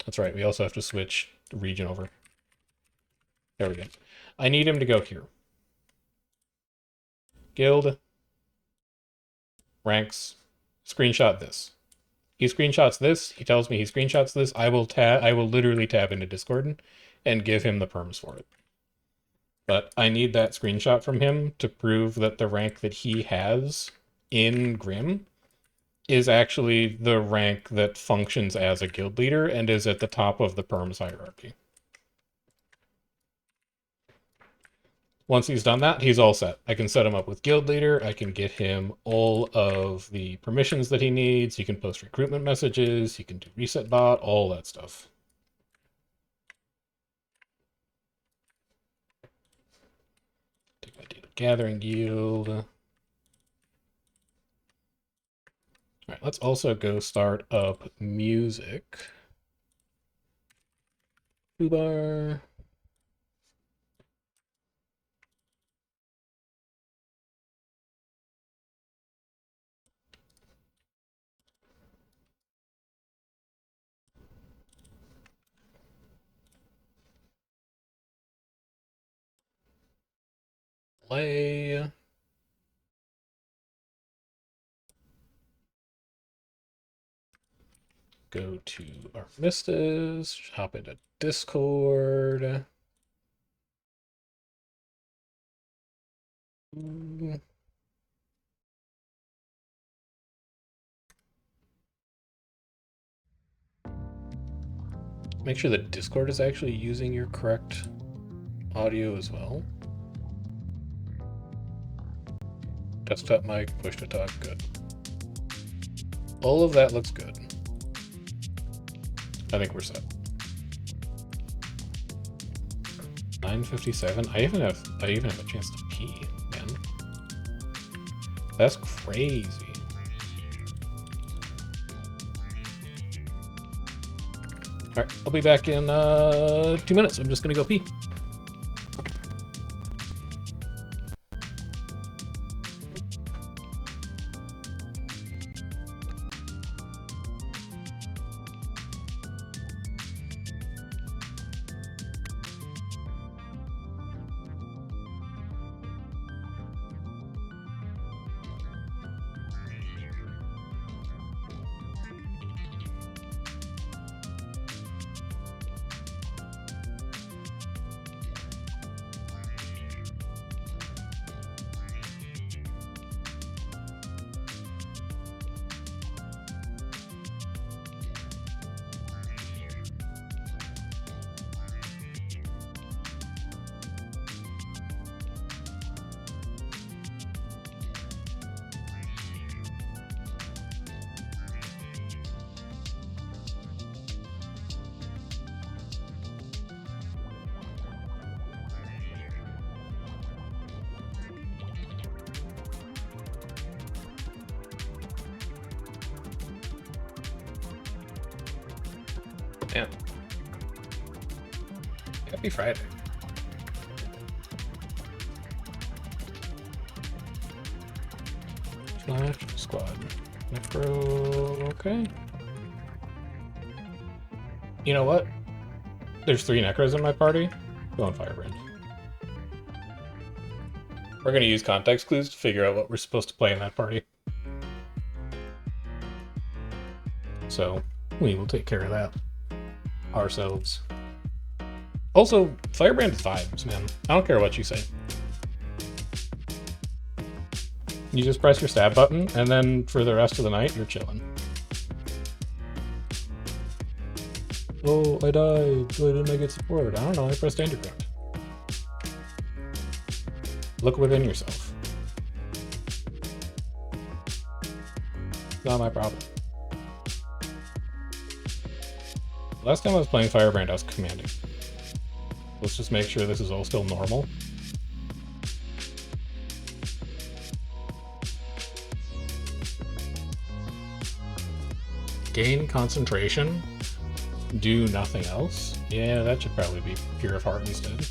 That's right, we also have to switch the region over. There we go. I need him to go here. Guild. Ranks. Screenshot this. He screenshots this. He tells me he screenshots this. I will literally tab into Discord and give him the perms for it. But I need that screenshot from him to prove that the rank that he has in Grim is actually the rank that functions as a guild leader and is at the top of the perms hierarchy. Once he's done that, he's all set. I can set him up with guild leader. I can get him all of the permissions that he needs. He can post recruitment messages. He can do reset bot, all that stuff. Take my data gathering guild. All right, let's also go start up music. Foobar. Play. Go to Armistas, hop into Discord. Make sure that Discord is actually using your correct audio as well. Desktop mic, push to talk, good. All of that looks good. I think we're set. 9:57. I even have a chance to pee, man. That's crazy. All right, I'll be back in 2 minutes. I'm just gonna go pee. Yeah. Happy Friday. Slash squad. Necro, okay. You know what? There's 3 Necros in my party. Going Firebrand. We're gonna use context clues to figure out what we're supposed to play in that party. So, we will take care of that ourselves. Also, Firebrand is vibes, man. I don't care what you say. You just press your stab button, and then for the rest of the night, you're chilling. Oh, I died. Why didn't I get support? I don't know, I pressed underground. Look within yourself. Not my problem. Last time I was playing Firebrand, I was commanding. Let's just make sure this is all still normal. Gain concentration. Do nothing else. Yeah, that should probably be Pure of Heart instead.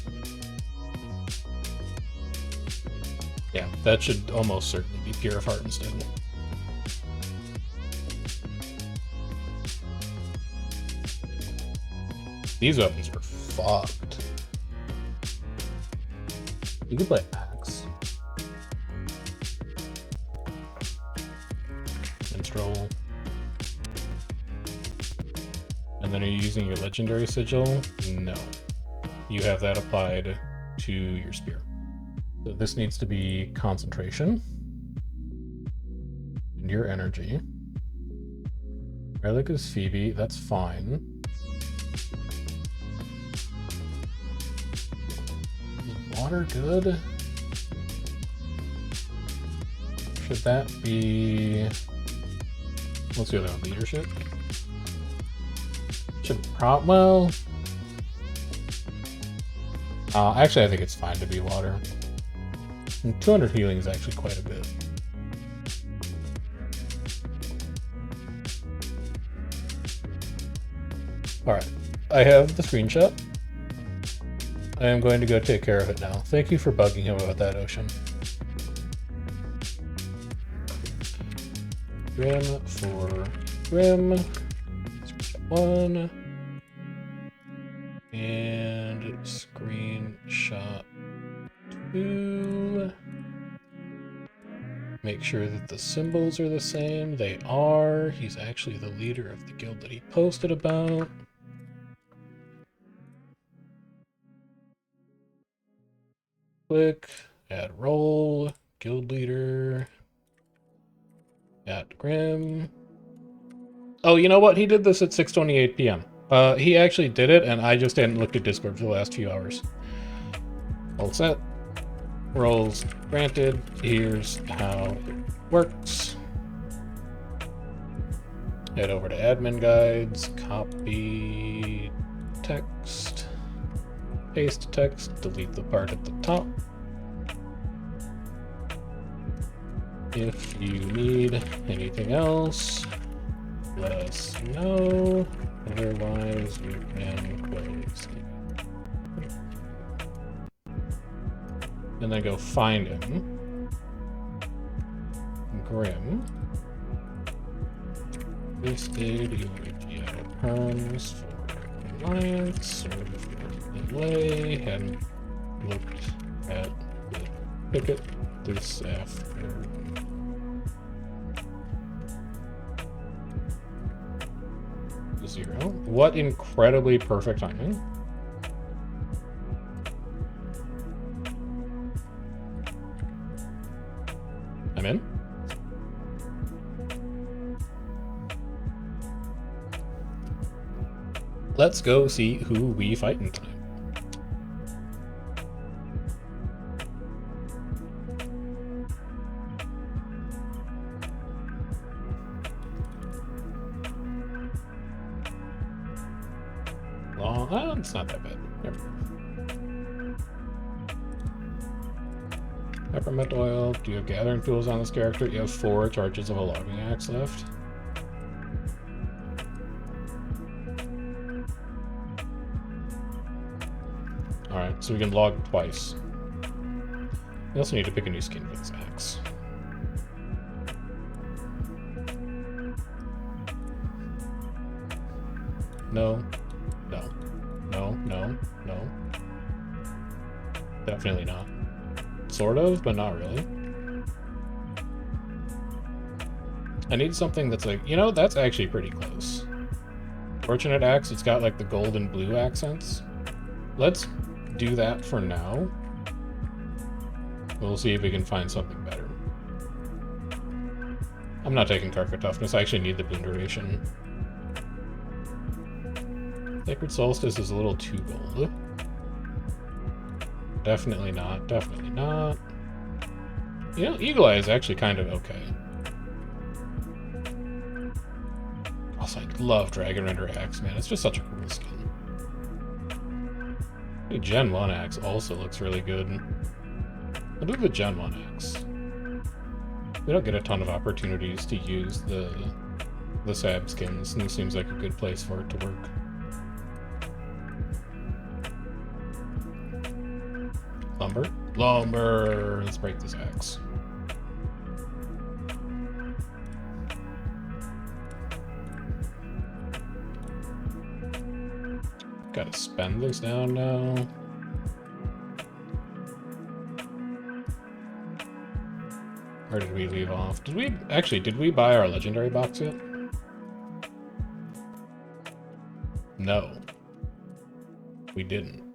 Yeah, that should almost certainly be Pure of Heart instead. These weapons are fucked. You could play axe. Minstrel. And then are you using your legendary sigil? No. You have that applied to your spear. So this needs to be concentration. And your energy. Relic is Phoebe, that's fine. Is water good? Should that be... What's the other one? Leadership? Should well... actually, I think it's fine to be water. And 200 healing is actually quite a bit. Alright, I have the screenshot. I am going to go take care of it now. Thank you for bugging him about that, Ocean. Grim for Grim. Screenshot 1. And screenshot 2. Make sure that the symbols are the same. They are. He's actually the leader of the guild that he posted about. Click, add role, guild leader, add Grim. Oh, you know what? He did this at 6:28 p.m. He actually did it, and I just hadn't looked at Discord for the last few hours. All set. Roles granted. Here's how it works. Head over to admin guides, copy text, paste text, delete the part at the top. If you need anything else, let us know. Otherwise, you can close it. And then go find him. Grim. Listed your GL perms for compliance or for delay. Hadn't looked at the ticket this afternoon. Zero. What incredibly perfect timing. I'm in. Let's go see who we fight in tonight. Oh, it's not that bad. Never mind. Peppermint oil. Do you have gathering tools on this character? You have 4 charges of a logging axe left. Alright, so we can log twice. We also need to pick a new skin for this axe. No. No. No, no, no. Definitely not. Sort of, but not really. I need something that's like, you know, that's actually pretty close. Fortunate axe, it's got like the gold and blue accents. Let's do that for now. We'll see if we can find something better. I'm not taking Carpet Toughness, I actually need the boon duration. Sacred Solstice is a little too gold. Definitely not, definitely not. You know, Eagle Eye is actually kind of okay. Also, I love Dragon Render Axe, man. It's just such a cool skin. The Gen 1 Axe also looks really good. I'll do the Gen 1 Axe. We don't get a ton of opportunities to use the Sab skins, and this seems like a good place for it to work. Lumber? Lumber! Let's break this axe. Gotta spend this down now. Where did we leave off? Did we buy our legendary box yet? No. We didn't.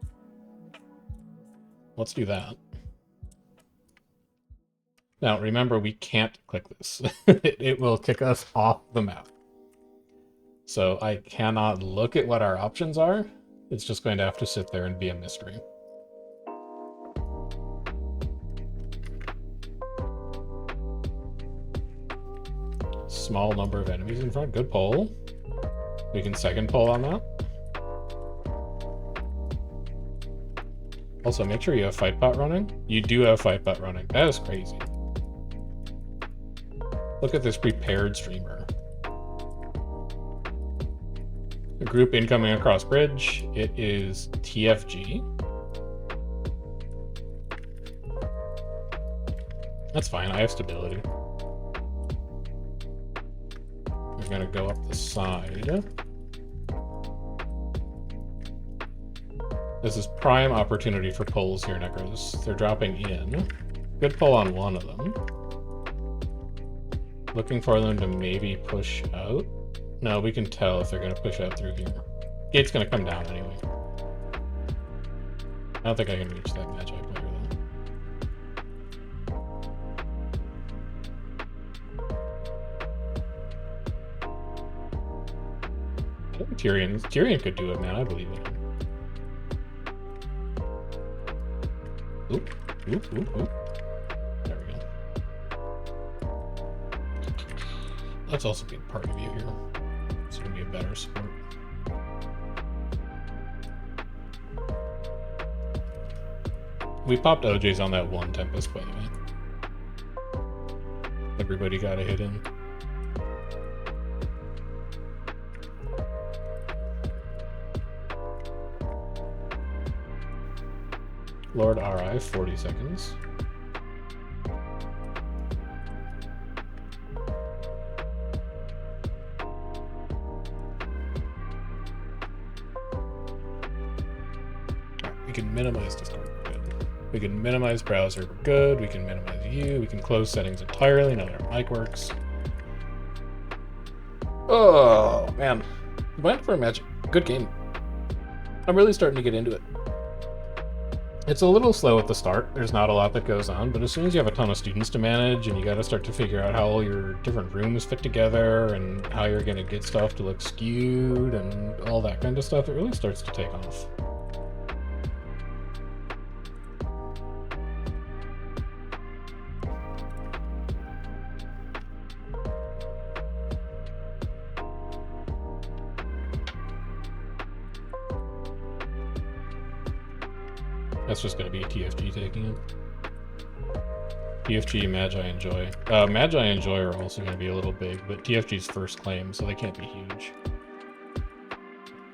Let's do that. Now, remember, we can't click this. It will kick us off the map. So I cannot look at what our options are. It's just going to have to sit there and be a mystery. Small number of enemies in front. Good poll. We can second poll on that. Also, make sure you have Fightbot running. You do have Fightbot running. That is crazy. Look at this prepared streamer. A group incoming across bridge. It is TFG. That's fine. I have stability. We're gonna go up the side. This is prime opportunity for pulls here, Necros. They're dropping in. Good pull on one of them. Looking for them to maybe push out. No, we can tell if they're going to push out through here. Gate's going to come down anyway. I don't think I can reach that Magi player, though. I think Tyrion could do it, man. I believe in him. Oop, oop, oop, oop. There we go. Let's also get party view here. It's going to be a better support. We popped OJs on that one Tempest, by the way. Everybody got a hit in. Lord RI, 40 seconds. We can minimize Discord, we're good. We can minimize browser, we're good. We can minimize you. We can close settings entirely now that our mic works. Oh, man. Went for a match. Good game. I'm really starting to get into it. It's a little slow at the start. There's not a lot that goes on, but as soon as you have a ton of students to manage and you got to start to figure out how all your different rooms fit together and how you're going to get stuff to look skewed and all that kind of stuff, it really starts to take off. That's just going to be TFG taking it. TFG, Magi, and Joy. Magi and Joy are also going to be a little big, but TFG's first claim, so they can't be huge.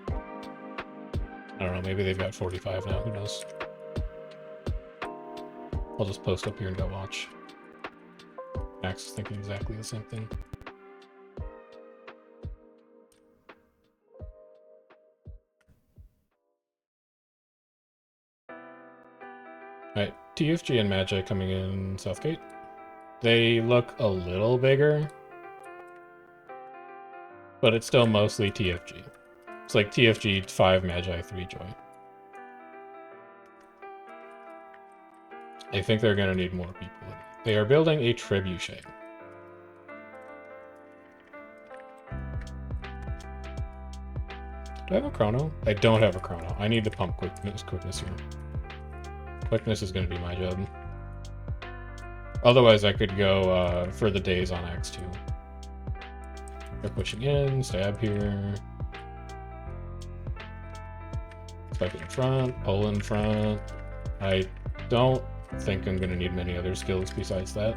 I don't know, maybe they've got 45 now, who knows? I'll just post up here and go watch. Max is thinking exactly the same thing. Alright, TFG and Magi coming in Southgate. They look a little bigger, but it's still mostly TFG. It's like TFG 5 Magi 3 Joy. I think they're going to need more people. They are building a trebuchet. Do I have a chrono? I don't have a chrono. I need to pump quickness here. Quickness is going to be my job. Otherwise, I could go for the days on X2. They're pushing in, stab here. Spike in front, pull in front. I don't think I'm going to need many other skills besides that.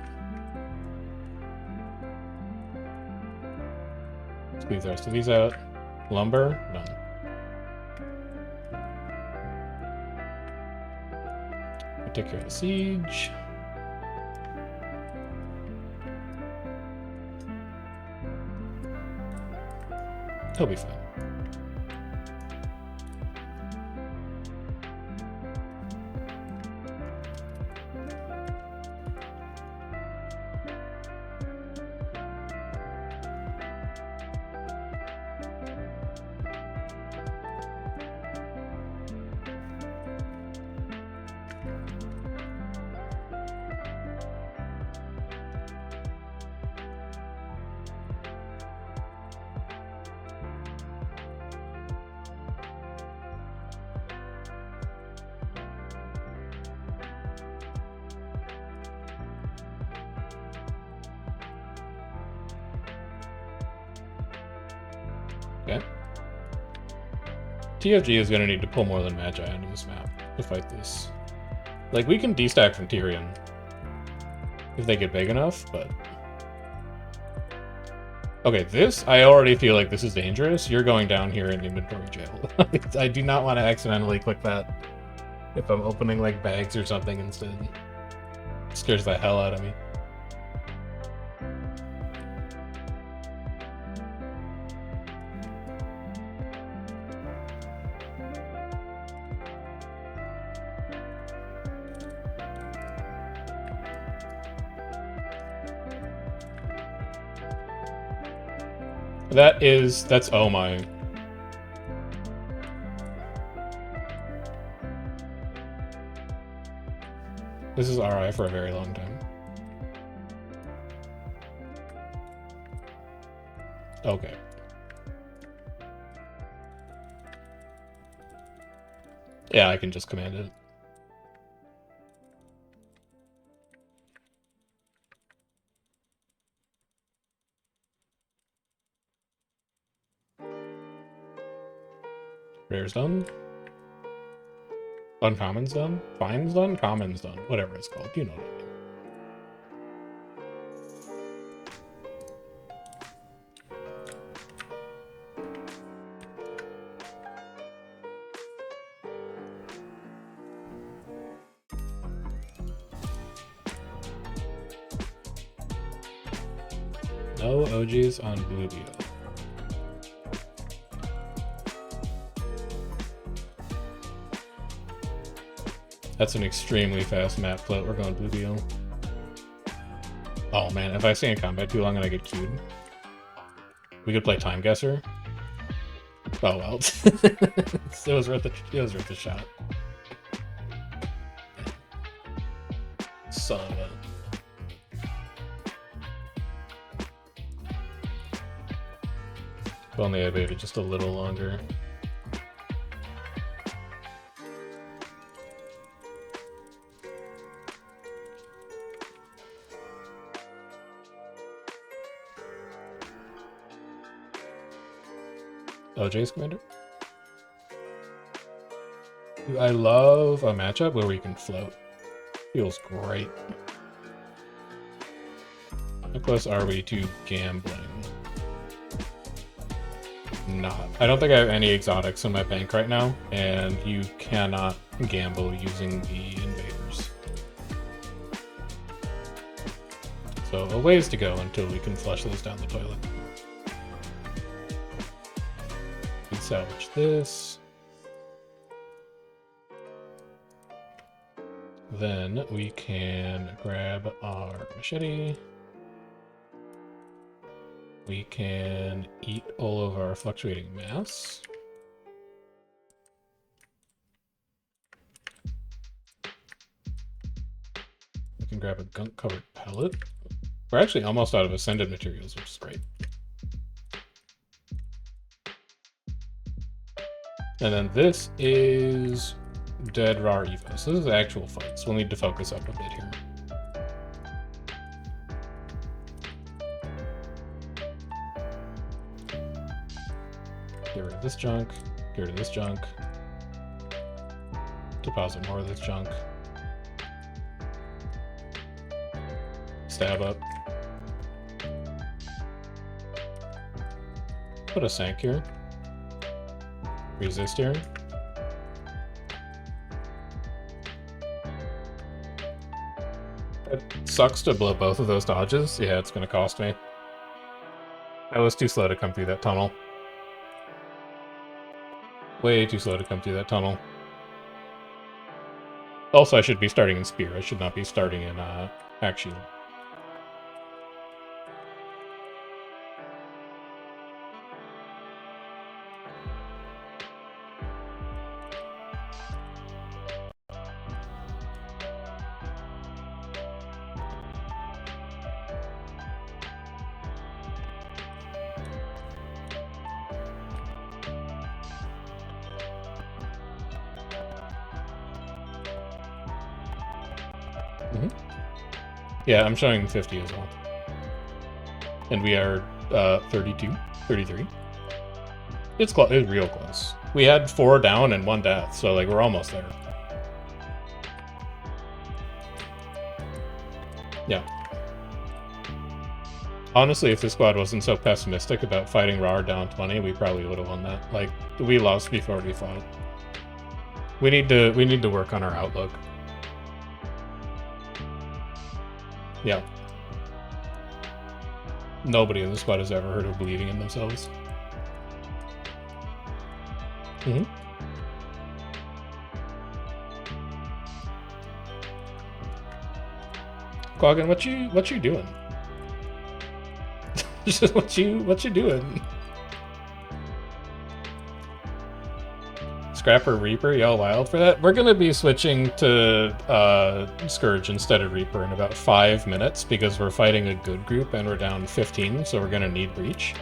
Squeeze the rest of these out. Lumber, none. Take care of the siege. He'll be fine. Okay. TFG is going to need to pull more than Magi onto this map to fight this. Like, we can destack from Tyrion if they get big enough, but... Okay, this, I already feel like this is dangerous. You're going down here in inventory jail. I do not want to accidentally click that if I'm opening, like, bags or something instead. It scares the hell out of me. That's oh my. This is RI for a very long time. Okay. Yeah, I can just command it. Rare's done. Uncommon's done. Fine's done. Common's done. Whatever it's called. You know what I mean. No OGs on Bluebio. That's an extremely fast map float. We're going Bluebio. Oh man, if I stay in combat too long and I get queued, we could play Time Guesser. Oh well, it was worth the shot. Son of a. If only I waited just a little longer. OJ's commander? I love a matchup where we can float. Feels great. How close are we to gambling? Not. I don't think I have any exotics in my bank right now, and you cannot gamble using the invaders. So a ways to go until we can flush those down the toilet. Salvage this. Then we can grab our machete. We can eat all of our fluctuating mass. We can grab a gunk-covered pellet. We're actually almost out of ascended materials, which is great. And then this is Dead Rar Evo. So this is actual fights. We'll need to focus up a bit here. Get rid of this junk. Get rid of this junk. Deposit more of this junk. Stab up. Put a sank here. Resist here. It sucks to blow both of those dodges. Yeah, it's going to cost me. I was too slow to come through that tunnel. Way too slow to come through that tunnel. Also, I should be starting in Spear. I should not be starting in Axe Shield. Yeah, I'm showing 50 as well. And we are 32, 33. It's real close. We had 4 down and 1 death, so like we're almost there. Yeah. Honestly, if the squad wasn't so pessimistic about fighting Rar down 20, we probably would have won that. Like, we lost before we fought. We need to work on our outlook. Yeah. Nobody in the squad has ever heard of believing in themselves. Mm-hmm. Quaggan, what you doing? Just what you doing? Scrapper Reaper, y'all wild for that? We're gonna be switching to Scourge instead of Reaper in about 5 minutes because we're fighting a good group and we're down 15, so we're gonna need Breach.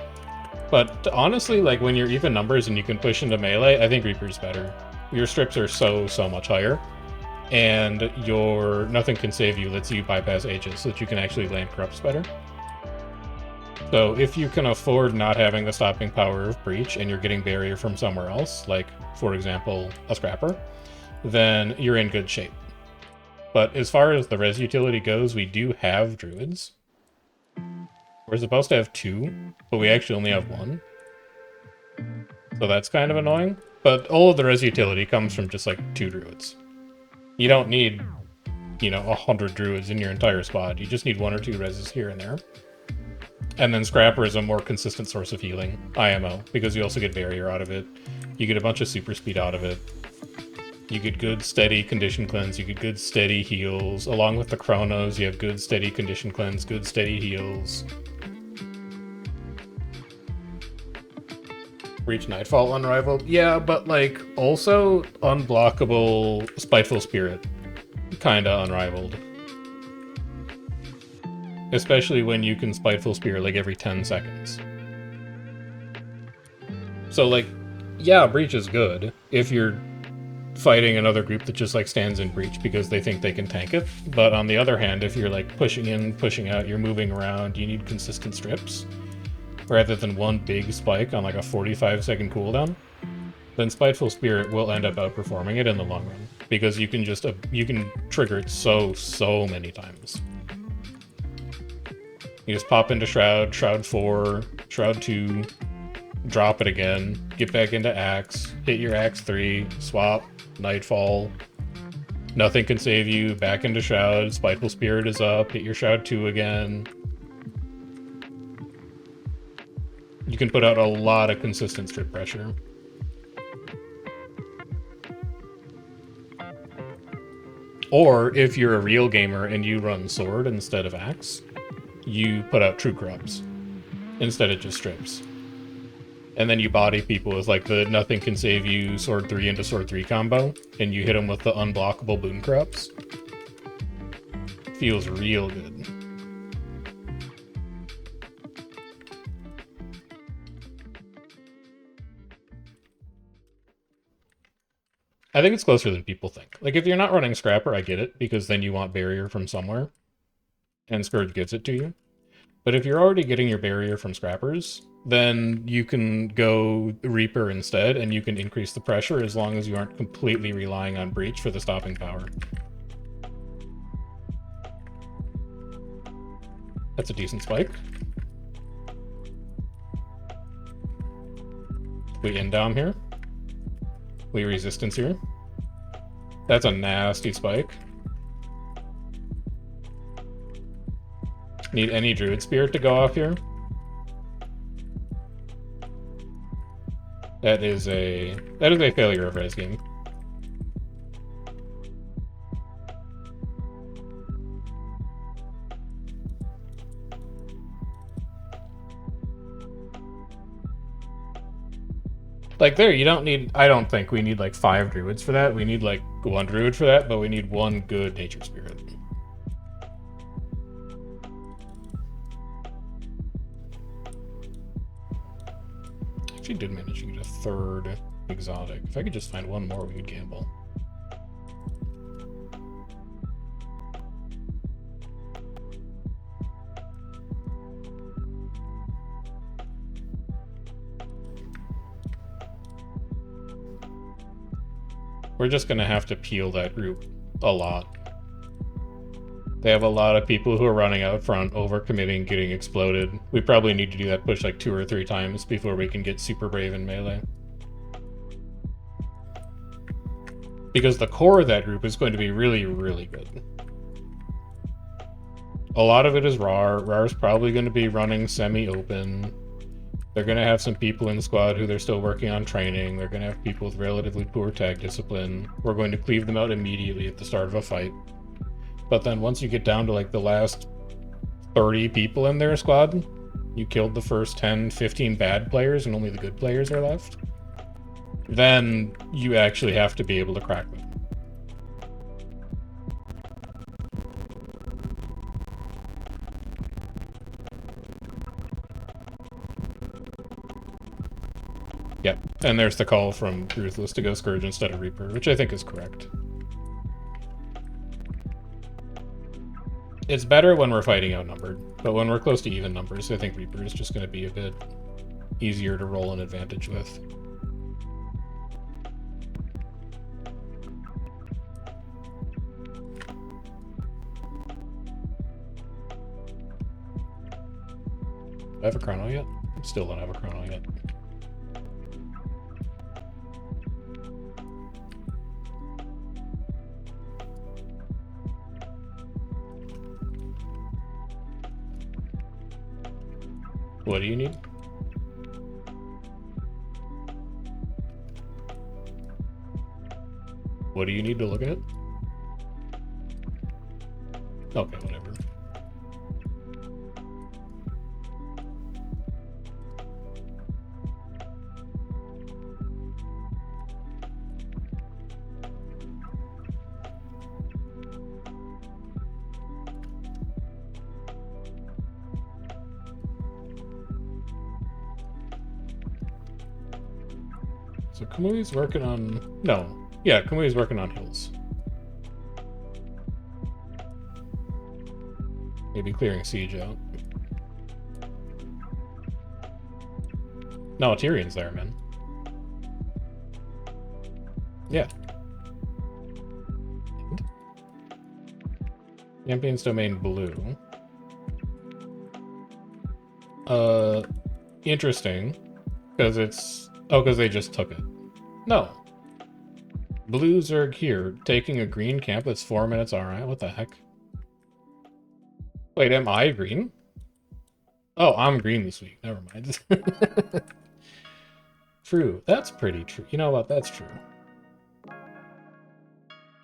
But honestly, like when you're even numbers and you can push into melee, I think Reaper's better. Your strips are so much higher, and your Nothing Can Save You lets you bypass Aegis so that you can actually land corrupts better. So if you can afford not having the stopping power of Breach and you're getting barrier from somewhere else, like, for example, a Scrapper, then you're in good shape. But as far as the res utility goes, we do have Druids. We're supposed to have 2, but we actually only have 1. So that's kind of annoying. But all of the res utility comes from just, like, 2 Druids. You don't need, 100 Druids in your entire squad. You just need 1 or 2 reses here and there. And then Scrapper is a more consistent source of healing, IMO, because you also get barrier out of it. You get a bunch of super speed out of it. You get good, steady condition cleanse. You get good, steady heals. Along with the Chronos, you have good, steady condition cleanse, good, steady heals. Reach Nightfall unrivaled. Yeah, but, like, also unblockable Spiteful Spirit. Kinda unrivaled. Especially when you can Spiteful Spear, like, every 10 seconds. So, like, yeah, Breach is good if you're fighting another group that just, like, stands in Breach because they think they can tank it. But on the other hand, if you're, like, pushing in, pushing out, you're moving around, you need consistent strips, rather than one big spike on, like, a 45-second cooldown, then Spiteful Spirit will end up outperforming it in the long run. Because you can just, you can trigger it so many times. You just pop into Shroud, Shroud 4, Shroud 2, drop it again, get back into Axe, hit your Axe 3, swap, Nightfall, Nothing Can Save You, back into Shroud, Spiteful Spirit is up, hit your Shroud 2 again. You can put out a lot of consistent strip pressure. Or, if you're a real gamer and you run Sword instead of Axe, you put out True Corrupts instead of just strips. And then you body people with, like, the Nothing Can Save You Sword 3 into Sword 3 combo, and you hit them with the unblockable Boon Corrupts. Feels real good. I think it's closer than people think. Like, if you're not running Scrapper, I get it, because then you want barrier from somewhere, and Scourge gives it to you. But if you're already getting your barrier from Scrappers, then you can go Reaper instead, and you can increase the pressure as long as you aren't completely relying on Breach for the stopping power. That's a decent spike. We Indom here. We Resistance here. That's a nasty spike. Need any Druid Spirit to go off here. That is a failure of res game. Like, there, you don't need... I don't think we need, like, 5 Druids for that. We need, like, 1 Druid for that, but we need 1 good Nature Spirit. Actually did manage to get a 3rd exotic. If I could just find 1 more, we could gamble. We're just gonna have to peel that group a lot. They have a lot of people who are running out front, overcommitting, getting exploded. We probably need to do that push like 2 or 3 times before we can get super brave in melee. Because the core of that group is going to be really, really good. A lot of it is RAR. RAR's probably going to be running semi-open. They're going to have some people in squad who they're still working on training. They're going to have people with relatively poor tag discipline. We're going to cleave them out immediately at the start of a fight. But then once you get down to like the last 30 people in their squad, you killed the first 10, 15 bad players and only the good players are left, then you actually have to be able to crack them. Yep, and there's the call from Ruthless to go Scourge instead of Reaper, which I think is correct. It's better when we're fighting outnumbered, but when we're close to even numbers, I think Reaper is just going to be a bit easier to roll an advantage with. Do I have a chrono yet? I still don't have a chrono yet. What do you need? What do you need to look at? Okay, whatever. So Kamui's working on... No. Yeah, Kamui's working on hills. Maybe clearing siege out. No, Tyrion's there, man. Yeah. Champion's domain blue. Interesting. Because it's... Oh, because they just took it. No. Blue Zerg here, taking a green camp that's 4 minutes RI? What the heck? Wait, am I green? Oh, I'm green this week. Never mind. True. That's pretty true. You know what? That's true.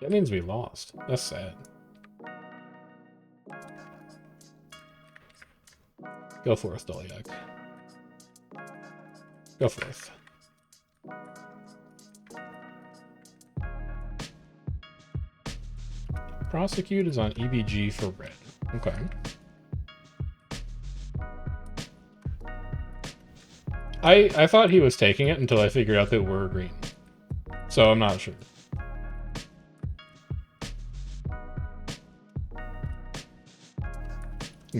That means we lost. That's sad. Go forth, Dolyak. Go forth. Prosecute is on EBG for red. Okay. I thought he was taking it until I figured out that we're green. So I'm not sure.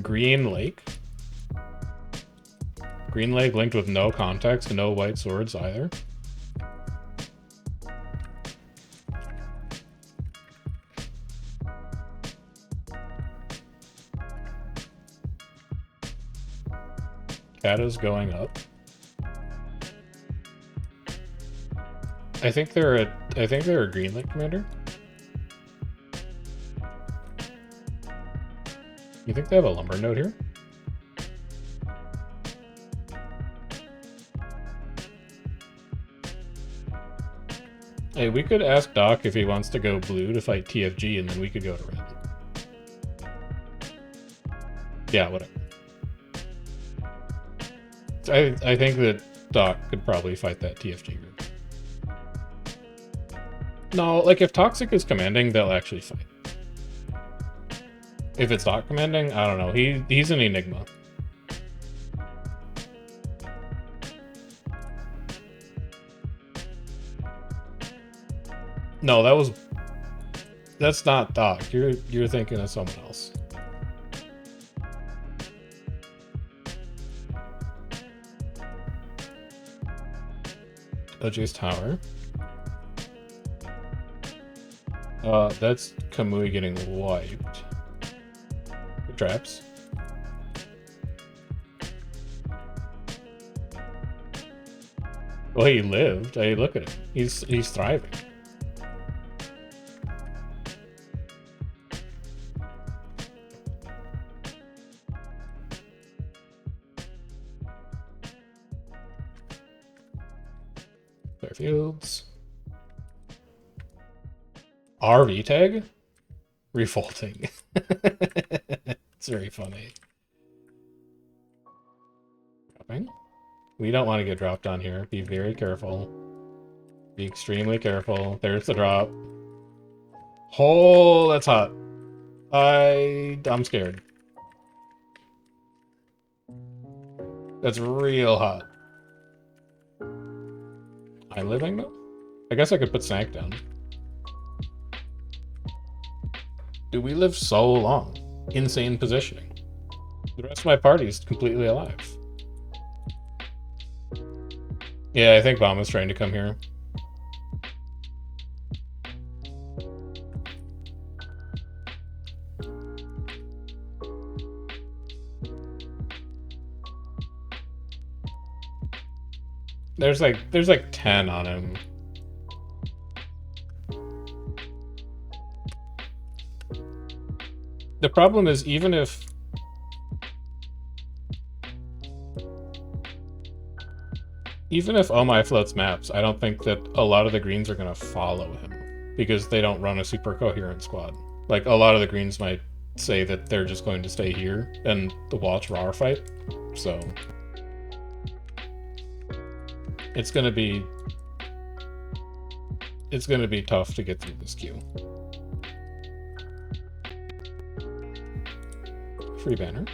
Green Lake? Green Lake linked with no context, no white swords either. Kata's going up. I think they're a Green Lake commander. You think they have a lumber node here? Hey, we could ask Doc if he wants to go blue to fight TFG, and then we could go to red. Yeah, whatever. I think that Doc could probably fight that TFG group. No, like if Toxic is commanding, they'll actually fight. If it's Doc commanding, I don't know. He's an enigma. No, that's not Doc. You're thinking of someone else. OJ's tower. That's Kamui getting wiped. Traps. Well, he lived. Hey, look at him. He's thriving. Clear fields. RV tag? Revolting. It's very funny. Dropping. We don't want to get dropped on here. Be very careful. Be extremely careful. There's the drop. Oh, that's hot. I'm scared. That's real hot. I'm living though? I guess I could put Snag down. Dude, we live so long. Insane positioning. The rest of my party is completely alive. Yeah, I think Bomb is trying to come here. There's like 10 on him. The problem is even if Omai floats maps, I don't think that a lot of the greens are gonna follow him because they don't run a super coherent squad. Like a lot of the greens might say that they're just going to stay here and watch Rar fight. So it's gonna be tough to get through this queue. Free banner.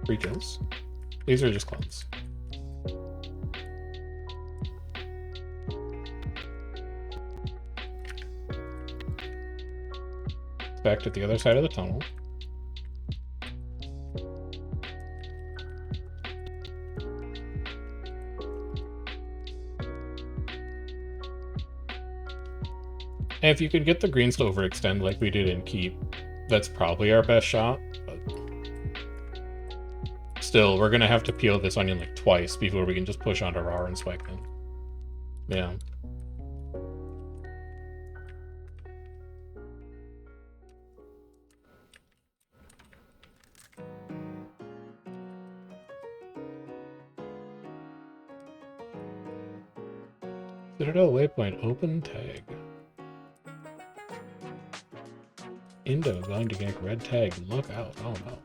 Free kills. These are just clones. Back to the other side of the tunnel. And if you could get the greens to overextend like we did in Keep, that's probably our best shot. But still, we're gonna have to peel this onion like twice before we can just push onto Rar and spike them. Yeah. Citadel waypoint open tag. Indo going to gank red tag. Look out. Oh no.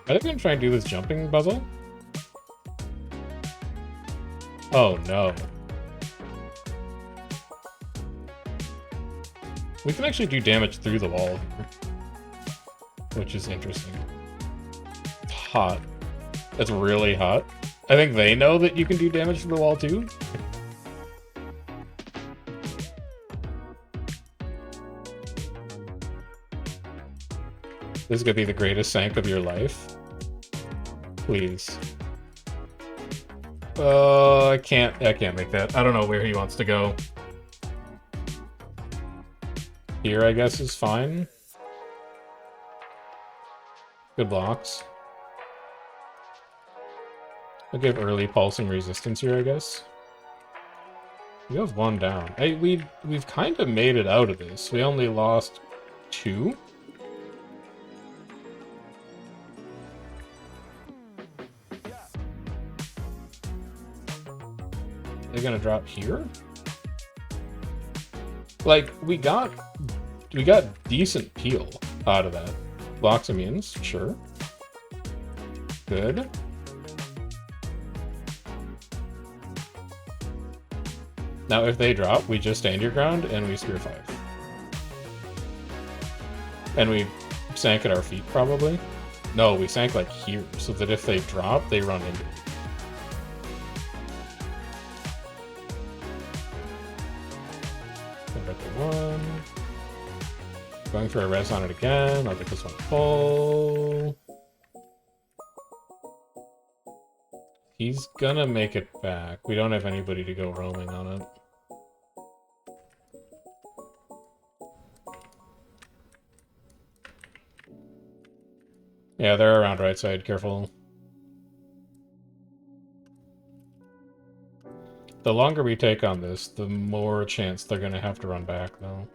Are they going to try and do this jumping puzzle? Oh no. We can actually do damage through the wall here, which is interesting. It's hot. It's really hot. I think they know that you can do damage to the wall too. This is gonna be the greatest sank of your life. Please. I can't make that. I don't know where he wants to go. Here, I guess, is fine. Good blocks. I'll give early pulsing resistance here, I guess. We have one down. Hey, we've kind of made it out of this. We only lost 2. They're gonna drop here? Like, we got decent peel out of that. Blocks immunes, sure. Good. Now if they drop, we just stand your ground and we spear 5. And we sank at our feet probably. No, we sank like here, so that if they drop, they run into it. One. Going for a res on it again. I'll get this one full. He's gonna make it back. We don't have anybody to go roaming on it. Yeah, they're around right side, careful. The longer we take on this, the more chance they're gonna have to run back, though.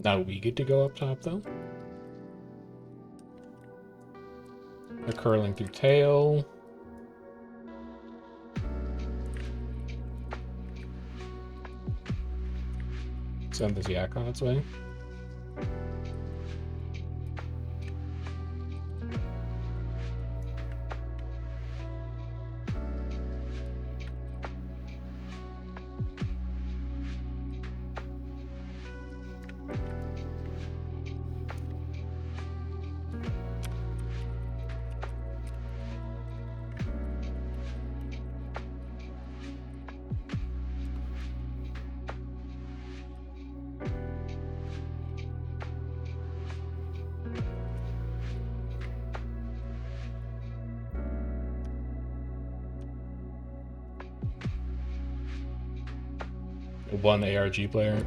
Now we get to go up top, though. They're curling through tail. Send this yak on its way. One ARG player.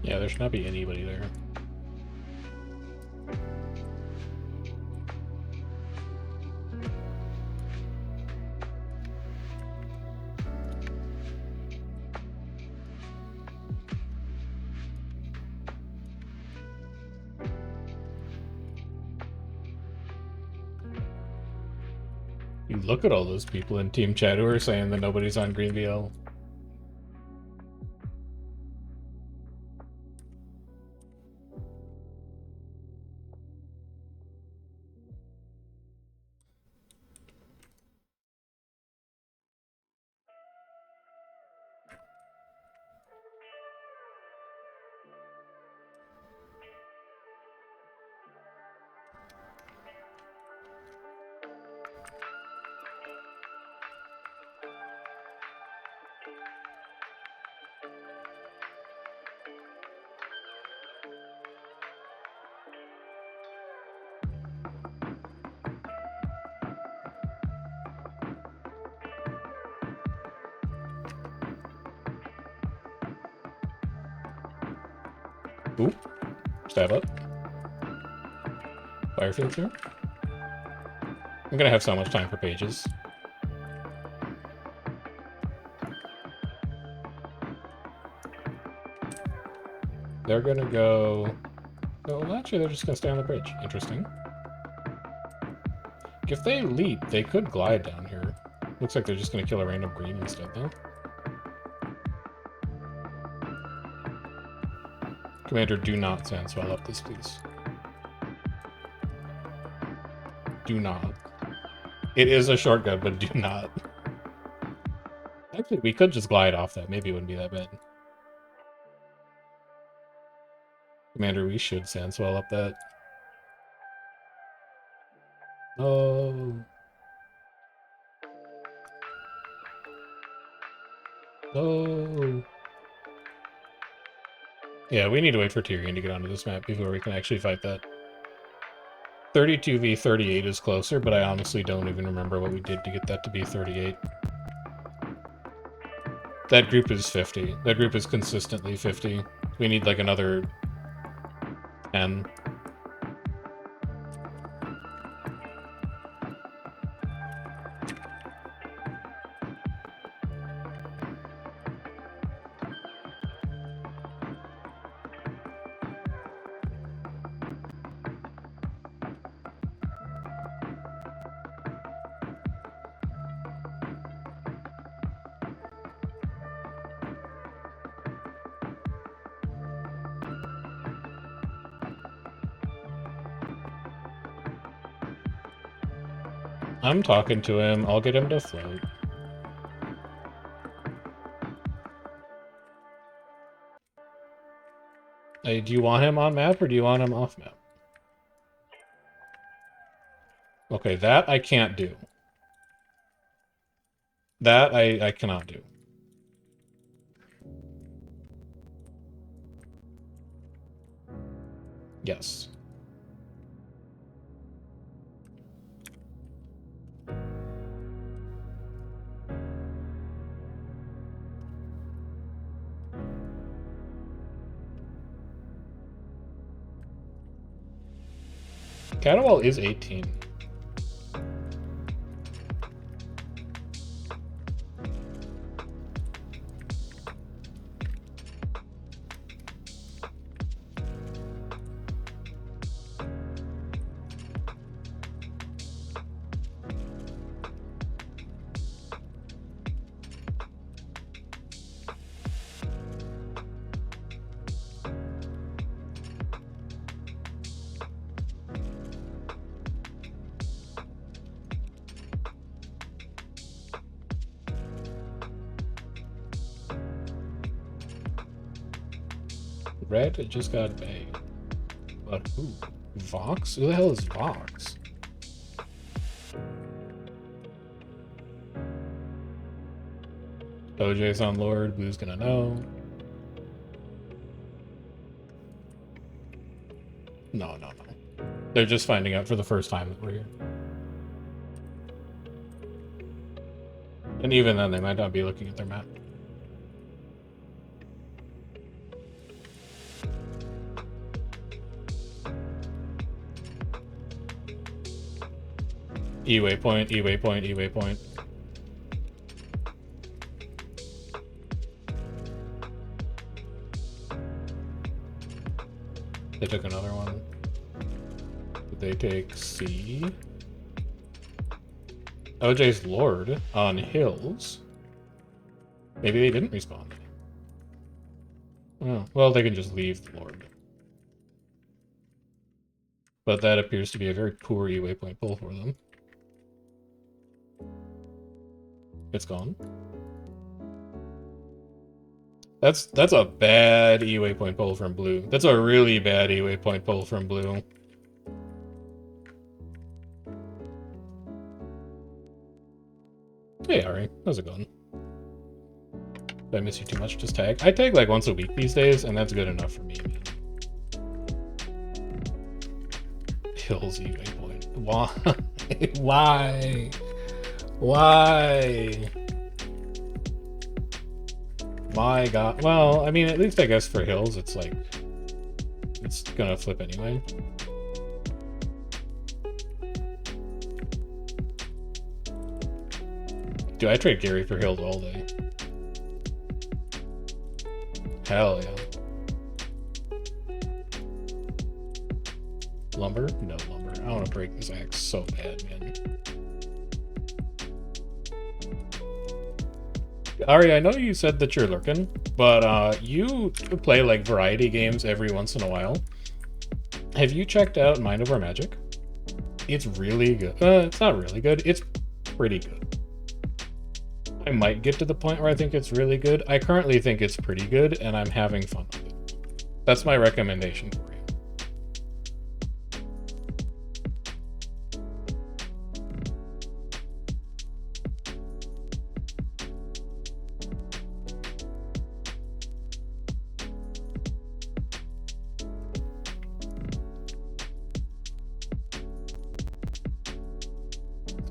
Yeah, there should not be anybody there. You look at all those people in team chat who are saying that nobody's on green VL. Ooh. Stab up. Fire filter. I'm gonna have so much time for pages. They're gonna go... No, actually, they're just gonna stay on the bridge. Interesting. If they leap, they could glide down here. Looks like they're just gonna kill a random green instead, though. Commander, do not sandswell up this, please. Do not. It is a shortcut, but do not. Actually, we could just glide off that. Maybe it wouldn't be that bad. Commander, we should sandswell up that. Oh. Oh. Yeah, we need to wait for Tyrion to get onto this map before we can actually fight that. 32v38 is closer, but I honestly don't even remember what we did to get that to be 38. That group is 50. That group is consistently 50. We need like another 10. I'm talking to him. I'll get him to float. Hey, do you want him on map or do you want him off map? Okay, that I can't do. That I cannot do. Yes. Catawal is 18. Red just got bagged. But who? Vox? Who the hell is Vox? OJ's on Lord, Blue's gonna know. No. They're just finding out for the first time that we're here. And even then, they might not be looking at their map. E-waypoint, E-waypoint, E-waypoint. They took another one. Did they take C? OJ's Lord on Hills. Maybe they didn't respond. Oh, well, they can just leave the Lord. But that appears to be a very poor E-waypoint pull for them. It's gone. That's a bad E-waypoint pull from Blue. That's a really bad E-waypoint pull from Blue. Hey Ari, how's it going? Did I miss you too much? Just tag? I tag like once a week these days, and that's good enough for me, man. Hills E-waypoint. Why? Why? Why? My god. Well, I mean, at least I guess for Hills, it's like... it's gonna flip anyway. Dude, I trade Gary for Hills all day. Hell yeah. Lumber? No lumber. I want to break this axe so bad, man. Ari, I know you said that you're lurking, but you play like variety games every once in a while. Have you checked out Mind Over Magic? It's really good. It's not really good. It's pretty good. I might get to the point where I think it's really good. I currently think it's pretty good, and I'm having fun with it. That's my recommendation for you.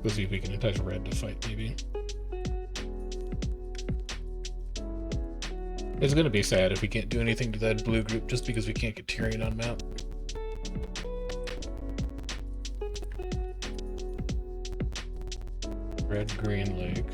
Let's see if we can entice Red to fight, maybe. It's gonna be sad if we can't do anything to that blue group just because we can't get Tyrion on map. Red, green, lake.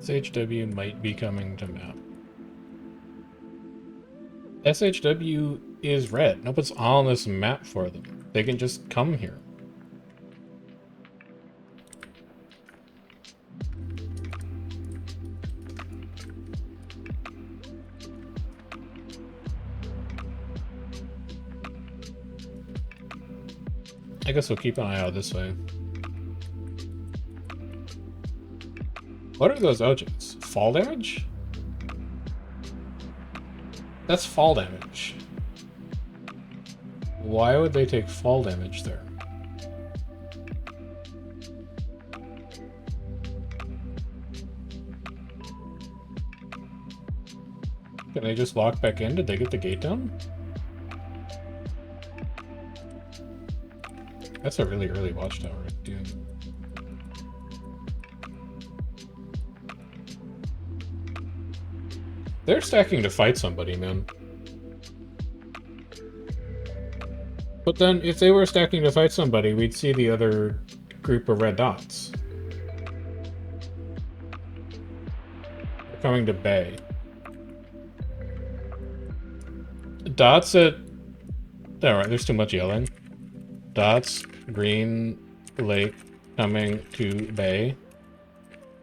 SHW might be coming to map. SHW is red. Nobody's on this map for them. They can just come here. I guess we'll keep an eye out this way. What are those OJs? Fall damage? That's fall damage. Why would they take fall damage there? Can they just walk back in? Did they get the gate down? That's a really early watchtower, dude. They're stacking to fight somebody, man. But then, if they were stacking to fight somebody, we'd see the other group of red dots. They're coming to Bay. Dots at... Alright, there's too much yelling. Dots, Green Lake, coming to Bay.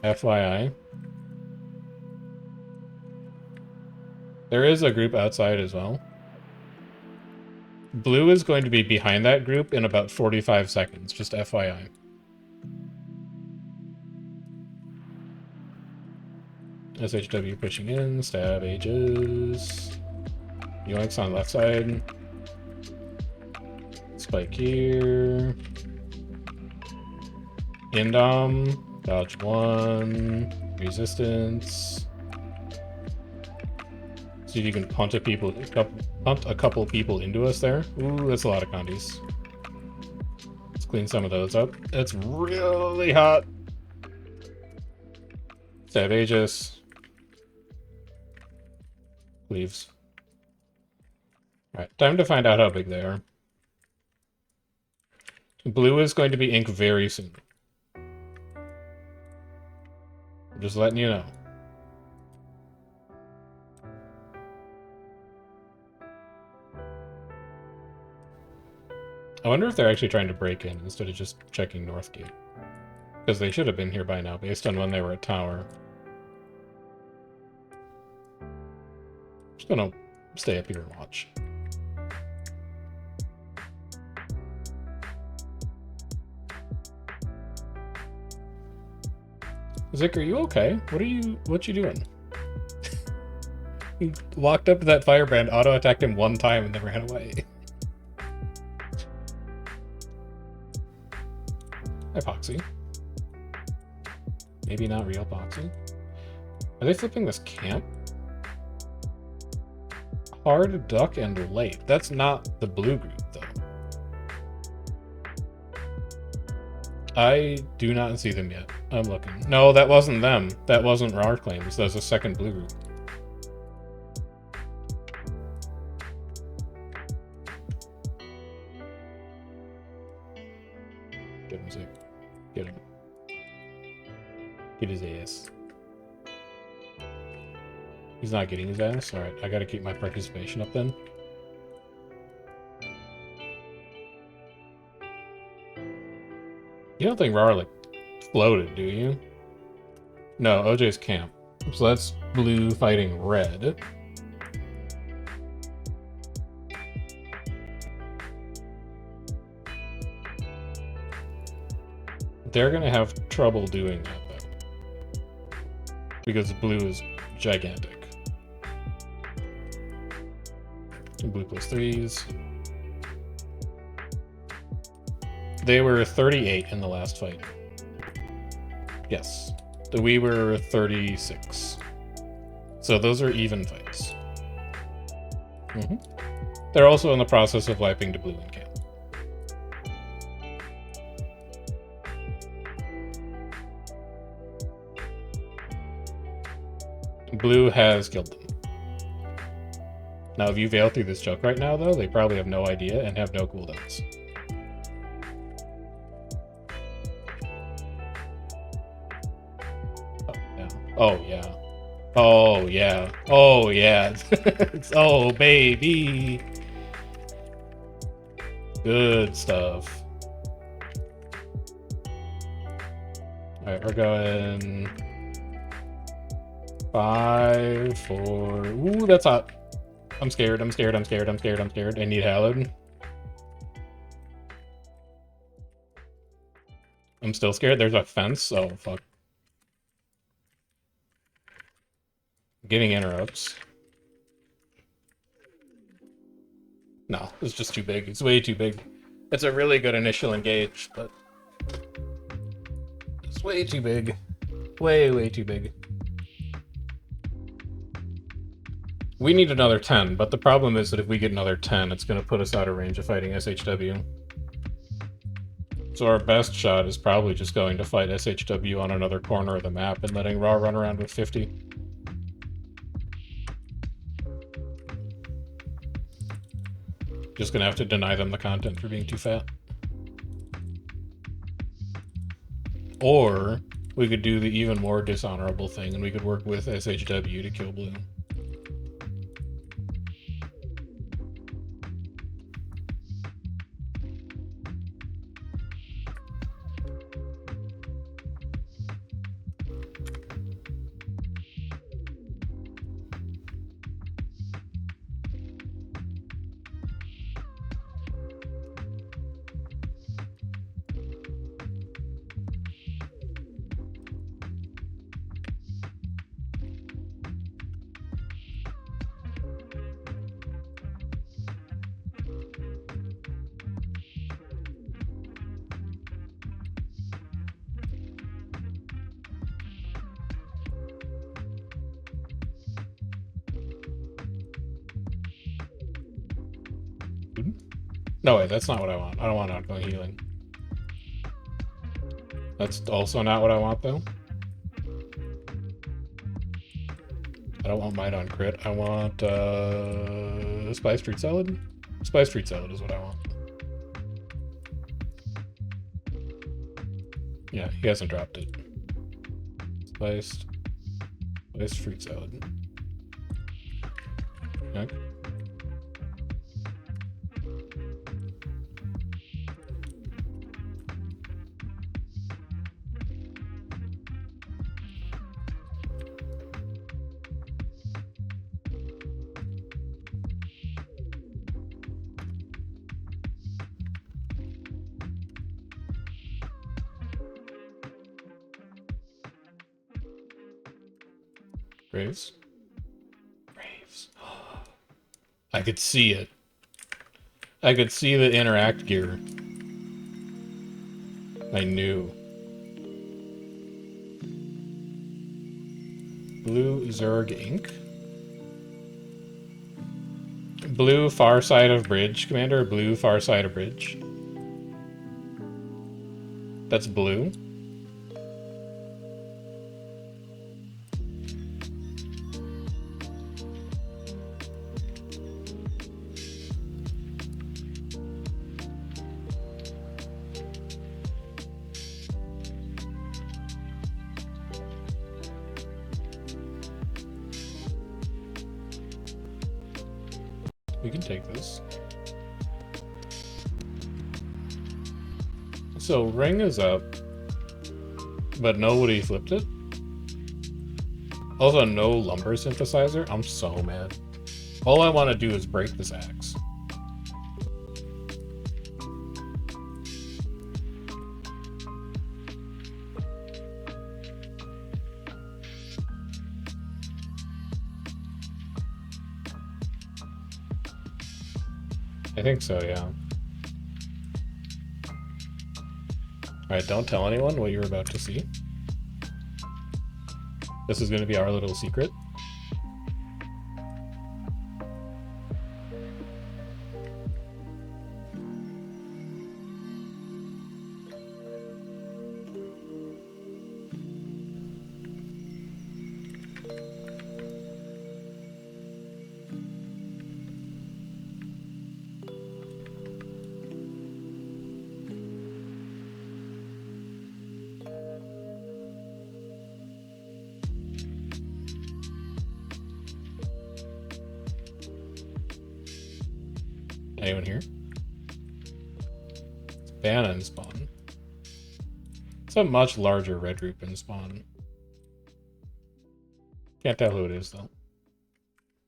FYI. There is a group outside as well. Blue is going to be behind that group in about 45 seconds, just FYI. SHW pushing in, stab ages. Yoinks on left side. Spike here. Indom. Dodge 1. Resistance. See if you can punt a couple people into us there. Ooh, that's a lot of condies. Let's clean some of those up. It's really hot. Stab Aegis. Leaves. Alright, time to find out how big they are. Blue is going to be ink very soon. I'm just letting you know. I wonder if they're actually trying to break in instead of just checking Northgate. Because they should have been here by now, based on when they were at tower. Just gonna stay up here and watch. Zick, are you okay? What you doing? He walked up to that firebrand, auto-attacked him one time, and then ran away. Epoxy. Maybe not real epoxy. Are they flipping this camp? Hard, duck, and late. That's not the blue group, though. I do not see them yet. I'm looking. No, that wasn't them. That wasn't our claims. That was a second blue group. Get him, Zig. Get him. Get his ass. He's not getting his ass? Alright, I gotta keep my participation up then. You don't think Rar, like, floated, do you? No, OJ's camp. So that's blue fighting red. They're gonna have trouble doing that, though. Because blue is gigantic. Blue plus 3s. They were 38 in the last fight. Yes. We were 36. So those are even fights. They're also in the process of wiping to blue in camp. Blue has killed them. Now, if you veil through this choke right now, though, they probably have no idea and have no cooldowns. Oh, yeah. Oh, yeah. Oh, yeah. Oh, yeah. Oh, baby. Good stuff. Alright, we're going 5, 4. Ooh, that's hot. I'm scared, I'm scared, I'm scared, I'm scared, I'm scared. I need Hallowed. I'm still scared. There's a fence. Oh, fuck. Getting interrupts. No, it's just too big. It's way too big. It's a really good initial engage, but it's way too big. Way, way too big. We need another 10, but the problem is that if we get another 10, it's going to put us out of range of fighting SHW. So our best shot is probably just going to fight SHW on another corner of the map and letting Raw run around with 50. Just gonna have to deny them the content for being too fat. Or we could do the even more dishonorable thing and we could work with SHW to kill Blue. No, wait, that's not what I want. I don't want outgoing healing. That's also not what I want, though. I don't want Might on crit. I want, Spiced Fruit Salad? Spiced Fruit Salad is what I want. Yeah, he hasn't dropped it. Spiced Fruit Salad. Okay. Graves. Graves. I could see it. I could see the interact gear. I knew. Blue Zerg Ink. Blue far side of bridge, Commander. Blue far side of bridge. That's blue. We can take this. So ring is up, but nobody flipped it. Also, no lumber synthesizer. I'm so mad. All I want to do is break this axe. I think so, yeah. Alright, don't tell anyone what you're about to see. This is going to be our little secret. Anyone here? Banna in spawn. It's a much larger red group in spawn. Can't tell who it is, though.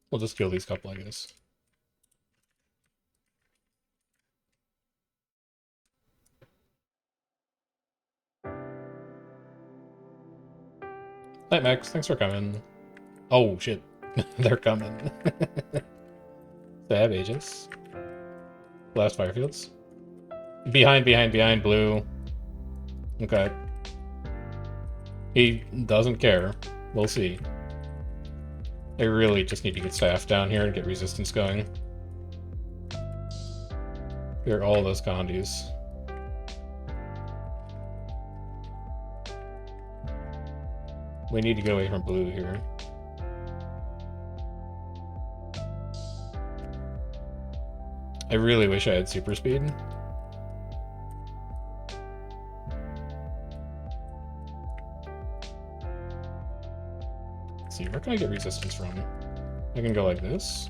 We'll just kill these couple, I guess. Night, Max. Thanks for coming. Oh, shit. They're coming. Stab agents. Blast firefields. Behind, blue. Okay. He doesn't care. We'll see. I really just need to get staff down here and get resistance going. Here are all those condies. We need to get away from blue here. I really wish I had super speed. Let's see, where can I get resistance from? I can go like this.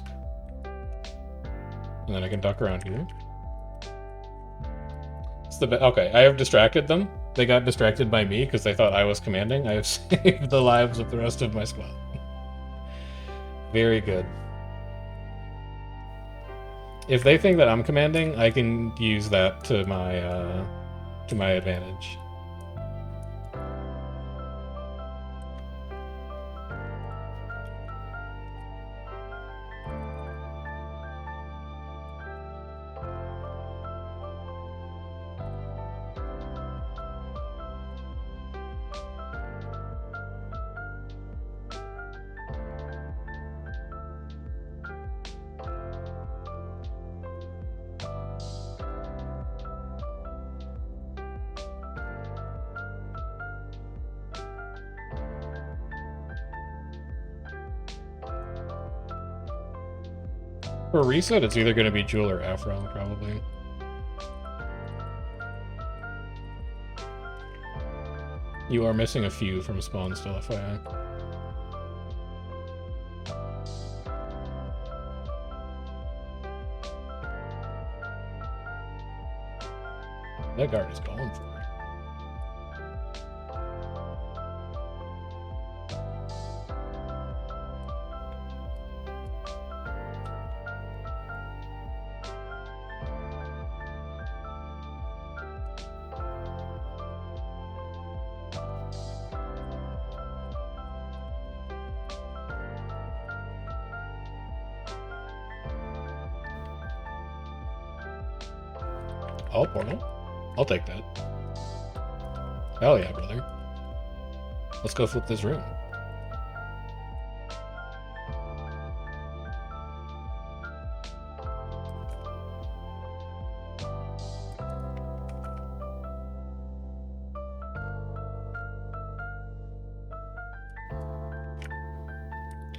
And then I can duck around here. It's the okay, I have distracted them. They got distracted by me because they thought I was commanding. I have saved the lives of the rest of my squad. Very good. If they think that I'm commanding, I can use that to my advantage. For reset, it's either going to be Jewel or Afro, probably. You are missing a few from spawn still, FYI. That guard is going for it. Oh, portal. I'll take that. Hell yeah, brother. Let's go flip this room.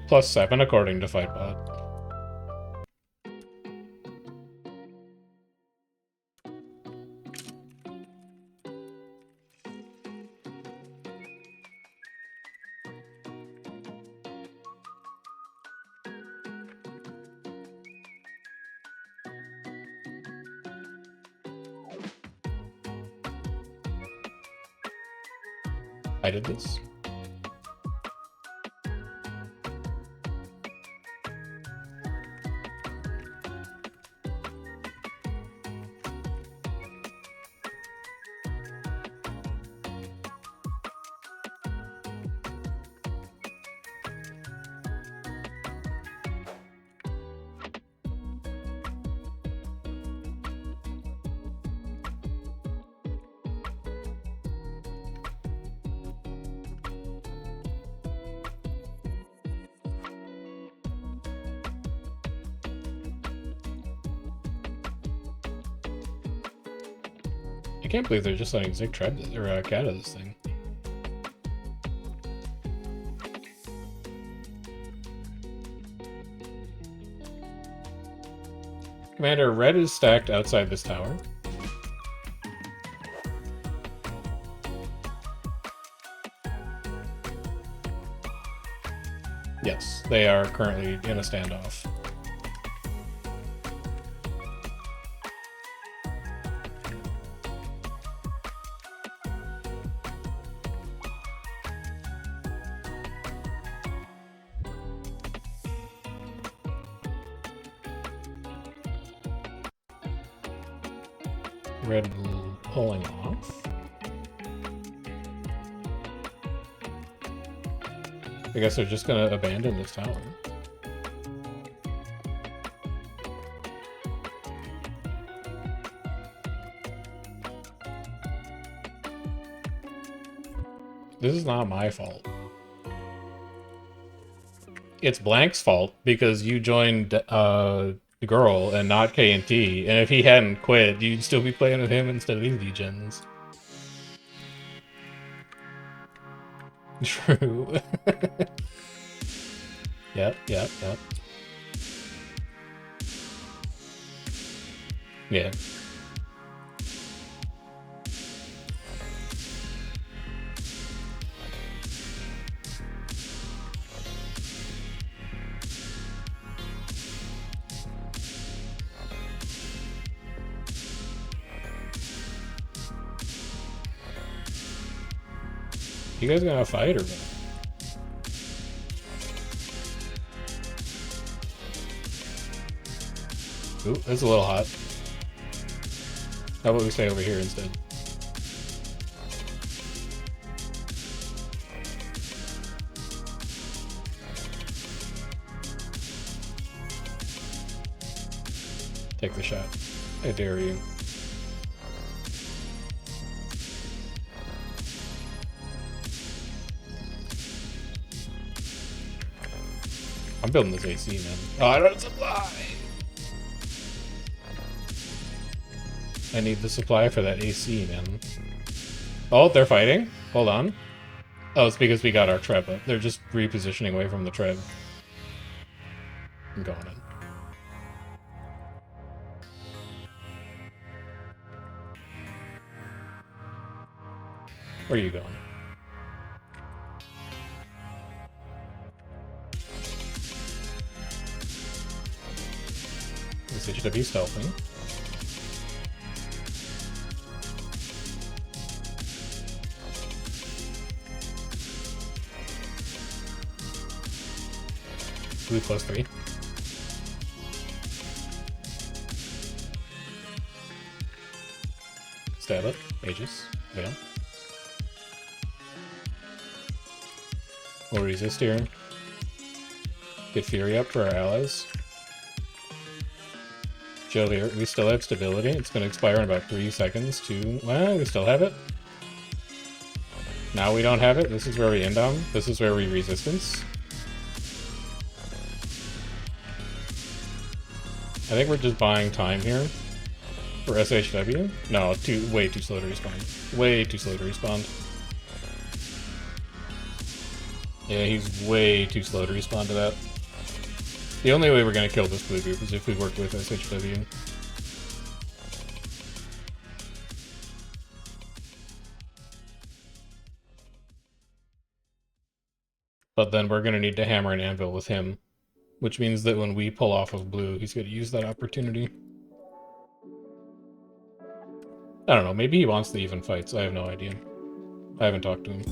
+7 according to Fightbot. I did this. I can't believe they're just letting Zik tribe this, or cat of this thing. Commander, red is stacked outside this tower. Yes, they are currently in a standoff. red pulling off. I guess they're just gonna abandon this tower. This is not my fault. It's Blank's fault because you joined the girl and not K&T, and if he hadn't quit, you'd still be playing with him instead of these degens. True. Yep. Yeah. You guys gonna fight or what? Ooh, that's a little hot. How about we stay over here instead? Take the shot. I dare you. I'm building this AC, man. Oh, I don't supply! I need the supply for that AC, man. Oh, they're fighting? Hold on. Oh, it's because we got our Trev up. They're just repositioning away from the Trev. I'm going in. Where are you going? This GW stealthing. Blue +3. Stab it. Aegis. Yeah. We'll resist here. Get Fury up for our allies. Chill here. We still have stability. It's going to expire in about 3 seconds too. Well, we still have it. Now we don't have it. This is where we end on. This is where we resistance. I think we're just buying time here for SHW. No, way too slow to respawn. Way too slow to respawn. Yeah, he's way too slow to respond to that. The only way we're going to kill this blue group is if we work with SHW. But then we're going to need to hammer and anvil with him, which means that when we pull off of blue, he's going to use that opportunity. I don't know, maybe he wants the even fights. I have no idea. I haven't talked to him.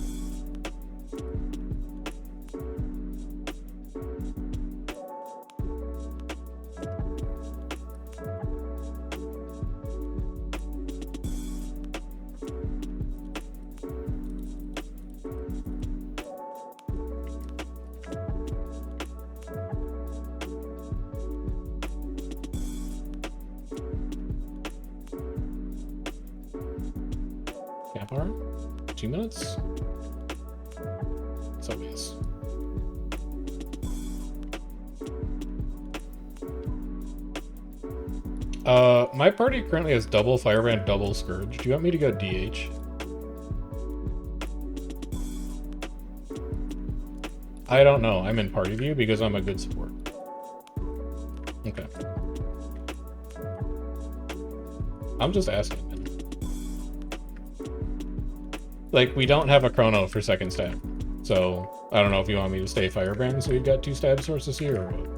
Camp hour? 2 minutes? It's obvious. My party currently has double Firebrand, double Scourge. Do you want me to go DH? I don't know. I'm in party view because I'm a good support. Okay. I'm just asking. Like, we don't have a chrono for second stab. So, I don't know if you want me to stay Firebrand so we've got 2 stab sources here or what.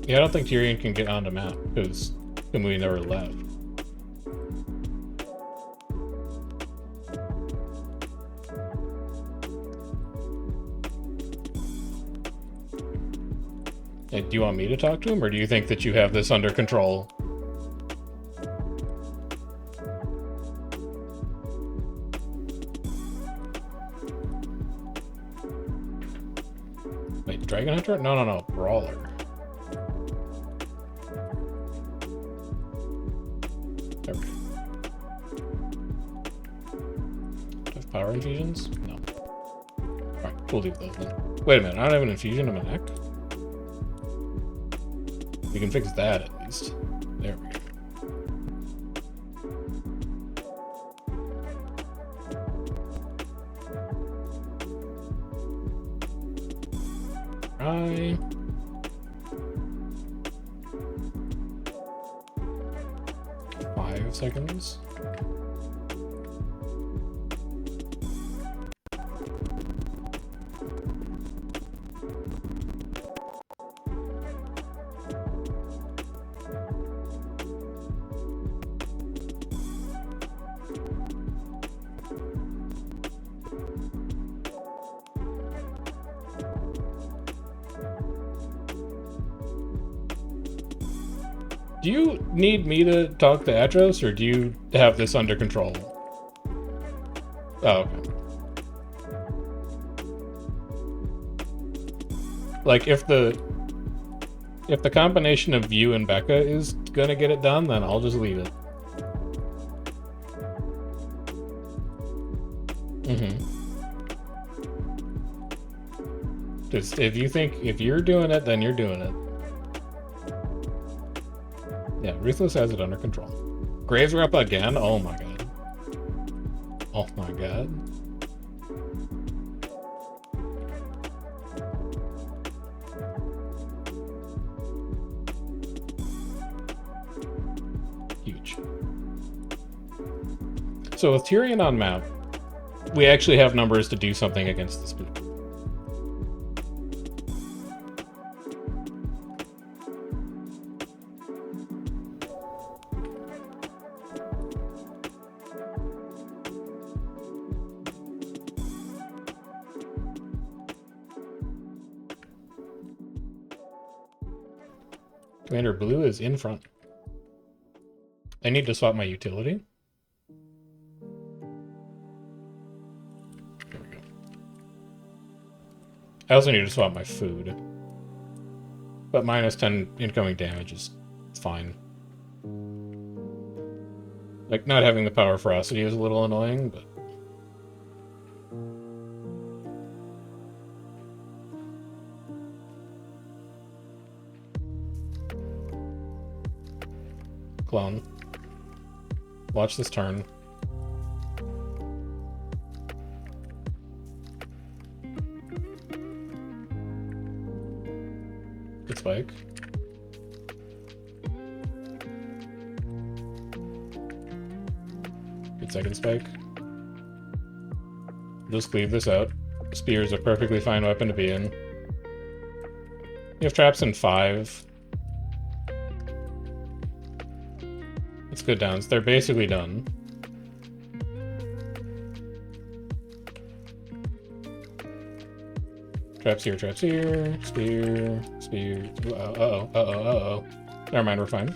Yeah, I don't think Tyrion can get onto map because the movie never left. Hey, do you want me to talk to him, or do you think that you have this under control? Wait, Dragon Hunter? No. Brawler. There we go. Do I have power infusions? No. Alright, we'll leave those then. Wait a minute, I don't have an infusion in my neck? We can fix that at least. There we go. Try. Seconds. Do you need me to talk to Atros, or do you have this under control? Oh, okay. Like, if the combination of you and Becca is gonna get it done, then I'll just leave it. Just, if you're doing it, then you're doing it. Yeah, Ruthless has it under control. Graves are up again? Oh my god. Oh my god. Huge. So with Tyrion on map, we actually have numbers to do something against the spook. Commander Blue is in front. I need to swap my utility. There we go. I also need to swap my food. But minus 10 incoming damage is fine. Like, not having the power ferocity is a little annoying, but... Clone. Watch this turn. Good spike. Good second spike. Just cleave this out. Spear is a perfectly fine weapon to be in. You have traps in 5. It's good downs. They're basically done. Traps here, spear, spear. Uh-oh. Never mind, we're fine.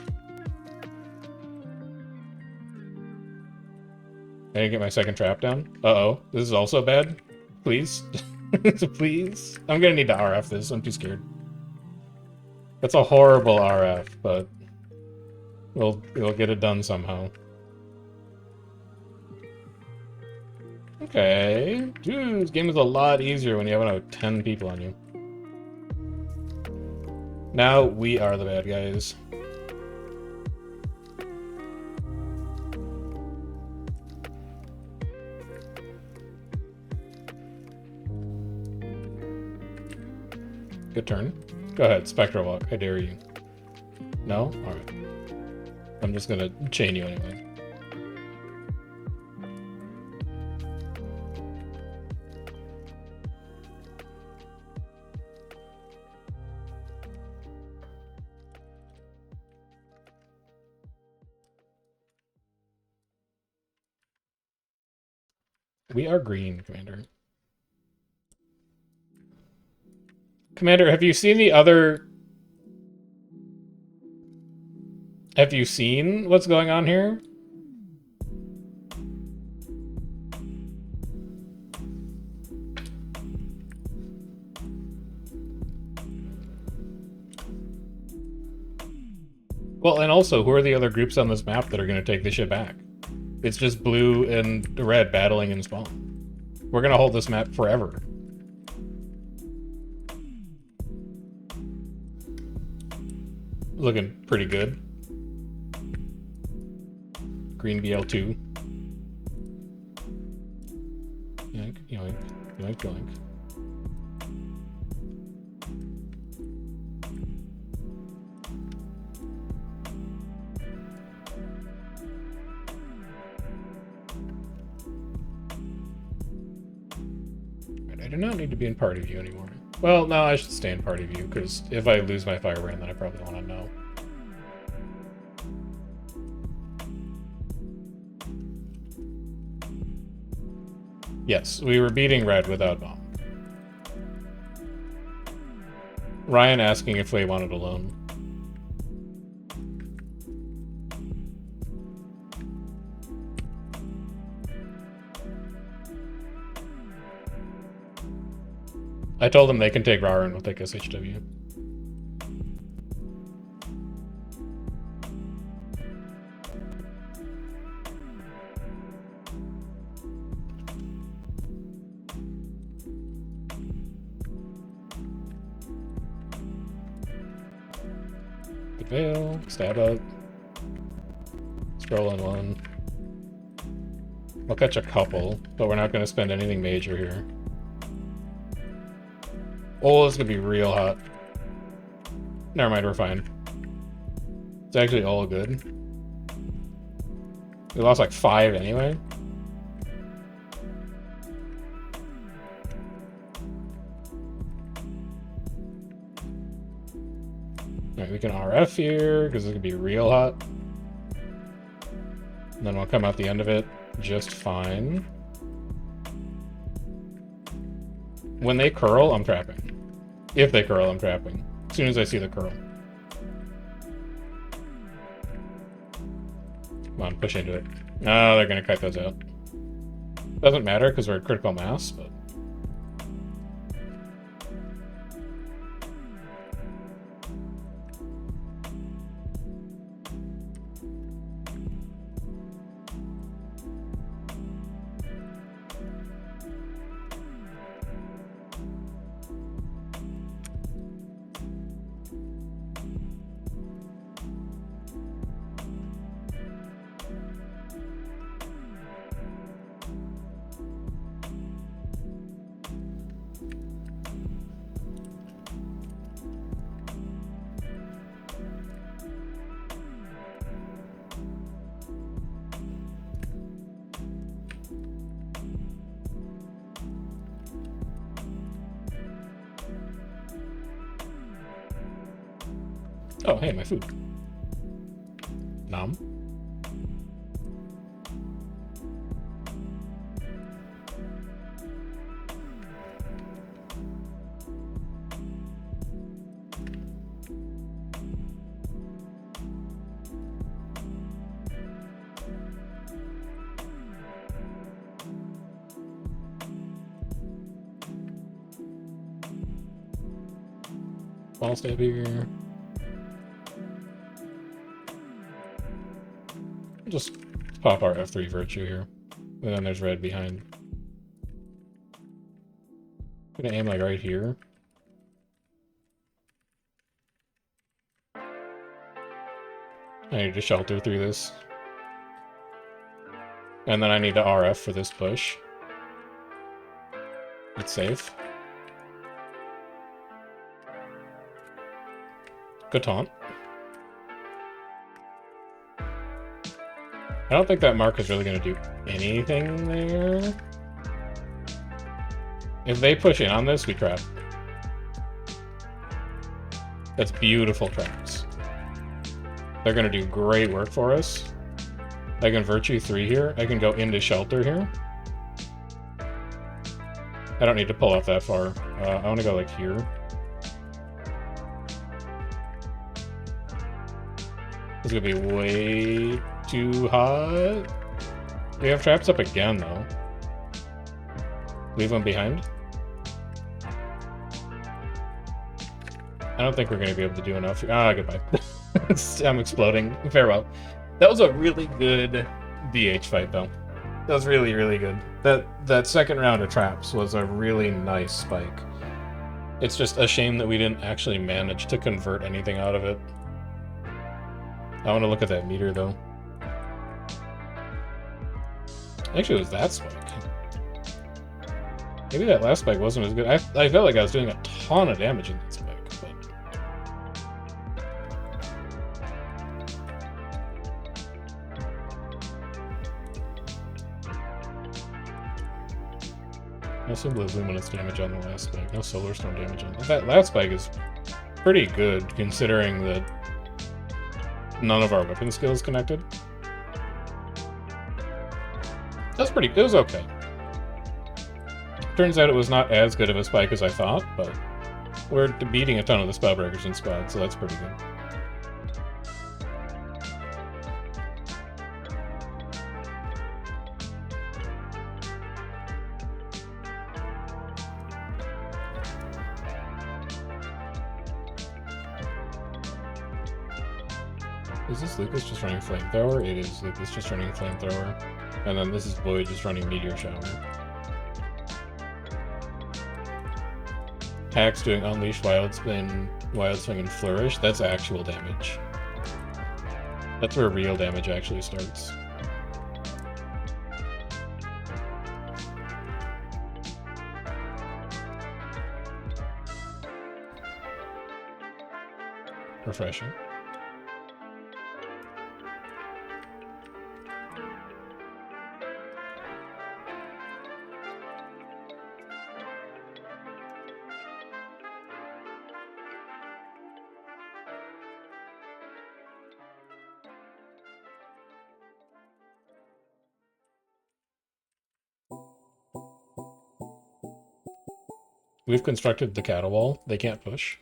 I didn't get my second trap down. Uh-oh, this is also bad. Please. Please. I'm gonna need to RF this, I'm too scared. That's a horrible RF, but we'll get it done somehow. Okay. Dude, this game is a lot easier when you have about 10 people on you. Now we are the bad guys. Good turn. Go ahead, Spectral Walk. I dare you. No? Alright. I'm just gonna chain you anyway. We are green, Commander. Commander, have you seen the other Have you seen what's going on here? Well, and also, who are the other groups on this map that are going to take this shit back? It's just blue and red battling in spawn. We're going to hold this map forever. Looking pretty good. Green BL2. Yoink, yoink, yoink, yoink. I do not need to be in party view anymore. Well, no, I should stay in party view, because if I lose my firebrand, then I probably want to know. Yes, we were beating red without bomb. Ryan asking if we wanted a loan. I told them they can take Rara and we'll take SHW. Good veil, stab up. Scroll on one. We'll catch a couple, but we're not going to spend anything major here. Oh, this is going to be real hot. Never mind, we're fine. It's actually all good. We lost like 5 anyway. Alright, we can RF here, because it's going to be real hot. And then we'll come out the end of it just fine. When they curl, I'm trapping. If they curl, I'm trapping. As soon as I see the curl. Come on, push into it. Oh, they're gonna kite those out. Doesn't matter, because we're at critical mass, but... Oh, hey, my food. Nom. Ball stab here. Just pop our F3 virtue here. And then there's red behind. I'm gonna aim like right here. I need to shelter through this. And then I need to RF for this push. It's safe. Good taunt. I don't think that mark is really going to do anything there. If they push in on this, we trap. That's beautiful traps. They're going to do great work for us. I can Virtue 3 here. I can go into shelter here. I don't need to pull up that far. I want to go like here. It's gonna be way too hot. We have traps up again, though. Leave them behind. I don't think we're gonna be able to do enough. Ah, goodbye. I'm exploding. Farewell. That was a really good DH fight, though. That was really, really good. That second round of traps was a really nice spike. It's just a shame that we didn't actually manage to convert anything out of it. I want to look at that meter, though. Actually, it was that spike. Maybe that last spike wasn't as good. I felt like I was doing a ton of damage in that spike, but... No symbol of luminous damage on the last spike. No solar storm damage on that last spike is pretty good, considering that none of our weapon skills connected. That's pretty... It was okay. Turns out it was not as good of a spike as I thought, but we're beating a ton of the spellbreakers in squad, so that's pretty good. Is this Lucas just running Flamethrower? It is Lucas just running Flamethrower. And then this is Boyd just running Meteor Shower. Hack's doing Unleash, Wild Swing, and Flourish. That's actual damage. That's where real damage actually starts. Refreshing. We've constructed the cattle wall. They can't push.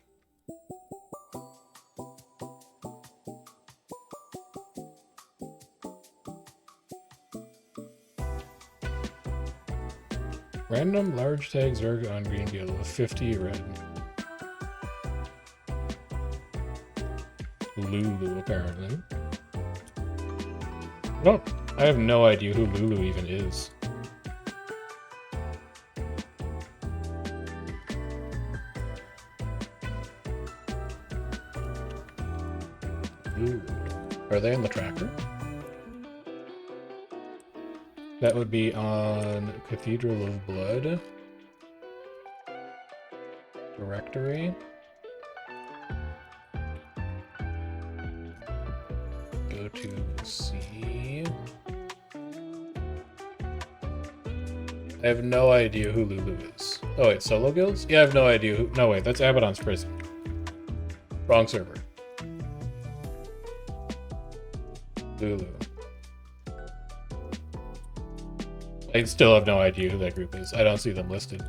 Random large tag Zerg on green deal with 50 red. Lulu, apparently. I have no idea who Lulu even is. Lulu. Are they on the tracker? That would be on Cathedral of Blood. Directory. Go to C. I have no idea who Lulu is. Oh wait, solo guilds? Yeah, I have no idea who... No wait, that's Abaddon's prison. Wrong server. Lulu. I still have no idea who that group is. I don't see them listed.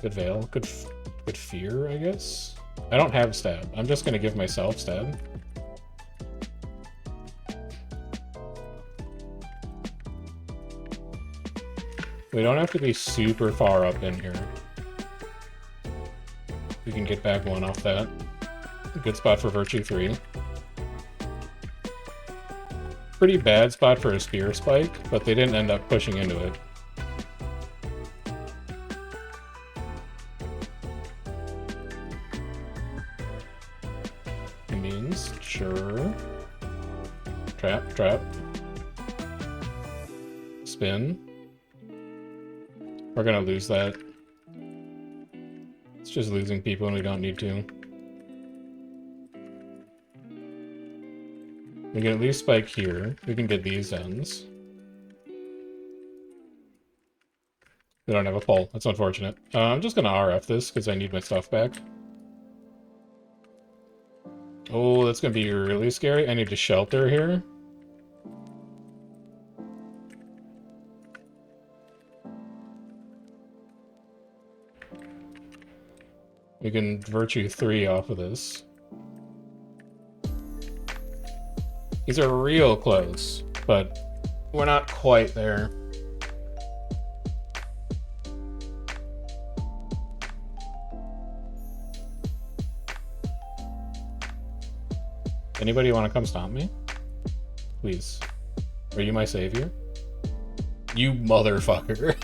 Good Veil. Good Fear, I guess? I don't have Stab. I'm just gonna give myself Stab. We don't have to be super far up in here. We can get back one off that. A good spot for Virtue 3. Pretty bad spot for a Spear Spike, but they didn't end up pushing into it. Means, sure. Trap. Spin. We're gonna lose that. It's just losing people and we don't need to. We can at least spike here. We can get these ends. We don't have a pole. That's unfortunate. I'm just gonna RF this because I need my stuff back. Oh, that's gonna be really scary. I need to shelter here. We can virtue 3 off of this. These are real close, but we're not quite there. Anybody want to come stomp me? Please. Are you my savior? You motherfucker.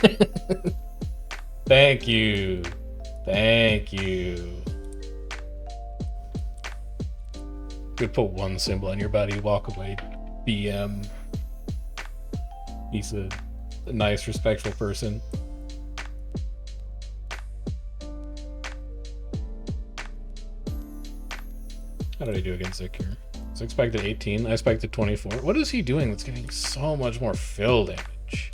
Thank you. Thank you. Could put one symbol on your body, walk away, BM. He's a nice, respectful person. How did I do against Zik here? So I expected 18, I expected 24. What is he doing that's giving so much more fill damage?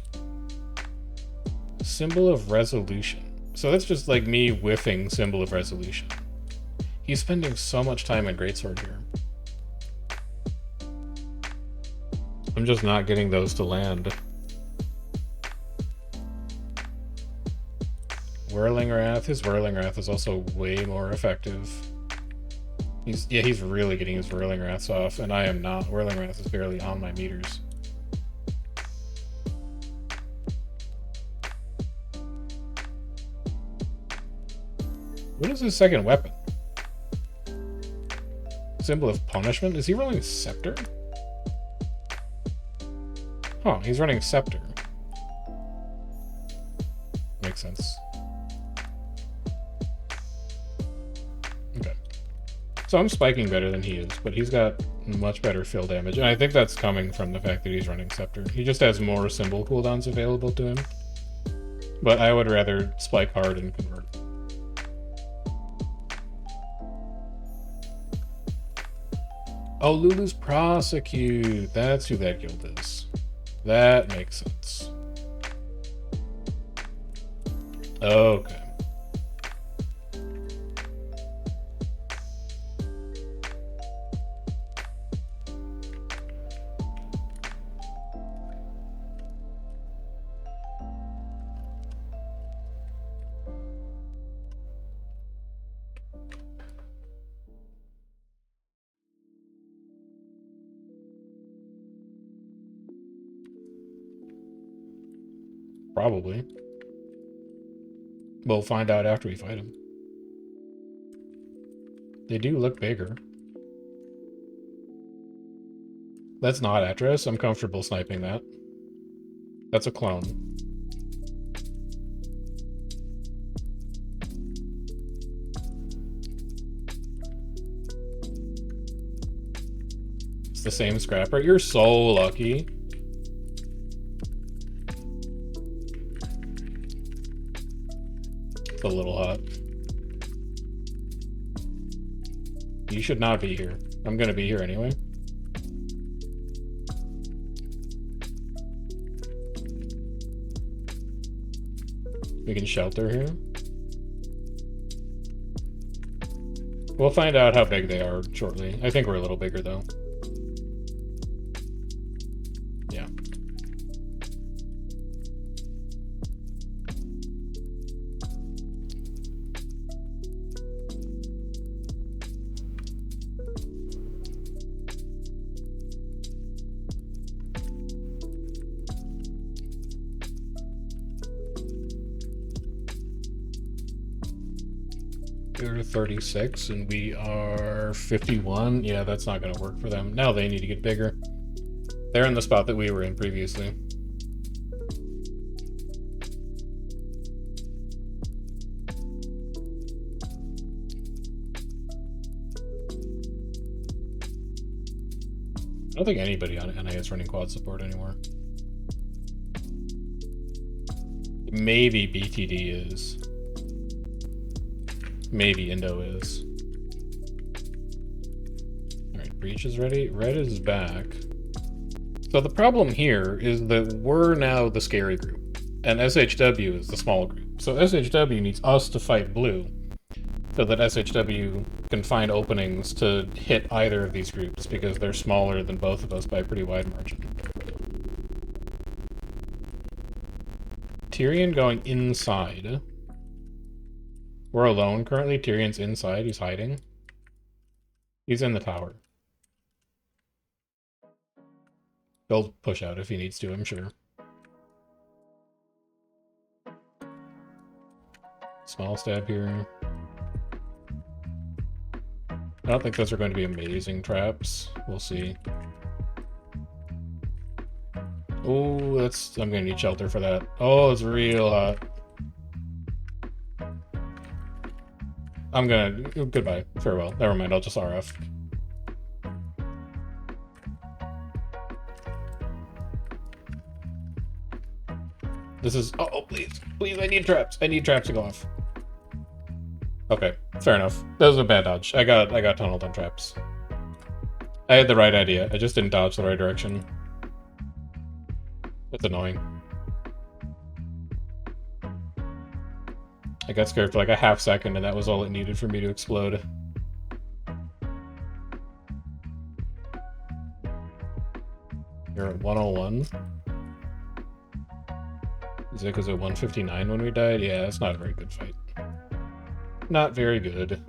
Symbol of Resolution. So that's just like me whiffing Symbol of Resolution. He's spending so much time in Greatsword here. I'm just not getting those to land. Whirling Wrath. His Whirling Wrath is also way more effective. He's really getting his Whirling Wraths off, and I am not. Whirling Wrath is barely on my meters. What is his second weapon? Symbol of Punishment? Is he rolling Scepter? Huh, he's running Scepter. Makes sense. Okay. So I'm spiking better than he is, but he's got much better fill damage, and I think that's coming from the fact that he's running Scepter. He just has more symbol cooldowns available to him. But I would rather spike hard and convert. Oh, Lulu's Prosecute. That's who that guild is. That makes sense. Okay. Probably. We'll find out after we fight him. They do look bigger. That's not Atris. I'm comfortable sniping that. That's a clone. It's the same scrapper. You're so lucky. A little hot. You should not be here. I'm gonna be here anyway. We can shelter here. We'll find out how big they are shortly. I think we're a little bigger though. Yeah. They're 36 and we are 51. Yeah, that's not going to work for them. Now they need to get bigger. They're in the spot that we were in previously. I don't think anybody on NA is running quad support anymore. Maybe BTD is. Maybe Indo is. Alright, Breach is ready. Red is back. So the problem here is that we're now the scary group, and SHW is the small group. So SHW needs us to fight blue, so that SHW can find openings to hit either of these groups, because they're smaller than both of us by a pretty wide margin. Tyrion going inside. We're alone currently. Tyrion's inside. He's hiding. He's in the tower. He'll push out if he needs to, I'm sure. Small stab here. I don't think those are going to be amazing traps. We'll see. Oh, that's... I'm gonna need shelter for that. Oh, it's real hot. I'm gonna... Goodbye. Farewell. Never mind, I'll just RF. This is... Oh, please. Please, I need traps. I need traps to go off. Okay, fair enough. That was a bad dodge. I got tunneled on traps. I had the right idea. I just didn't dodge the right direction. That's annoying. I got scared for like a half second and that was all it needed for me to explode. You're at 101. Zik was at 159 when we died? Yeah, it's not a very good fight. Not very good.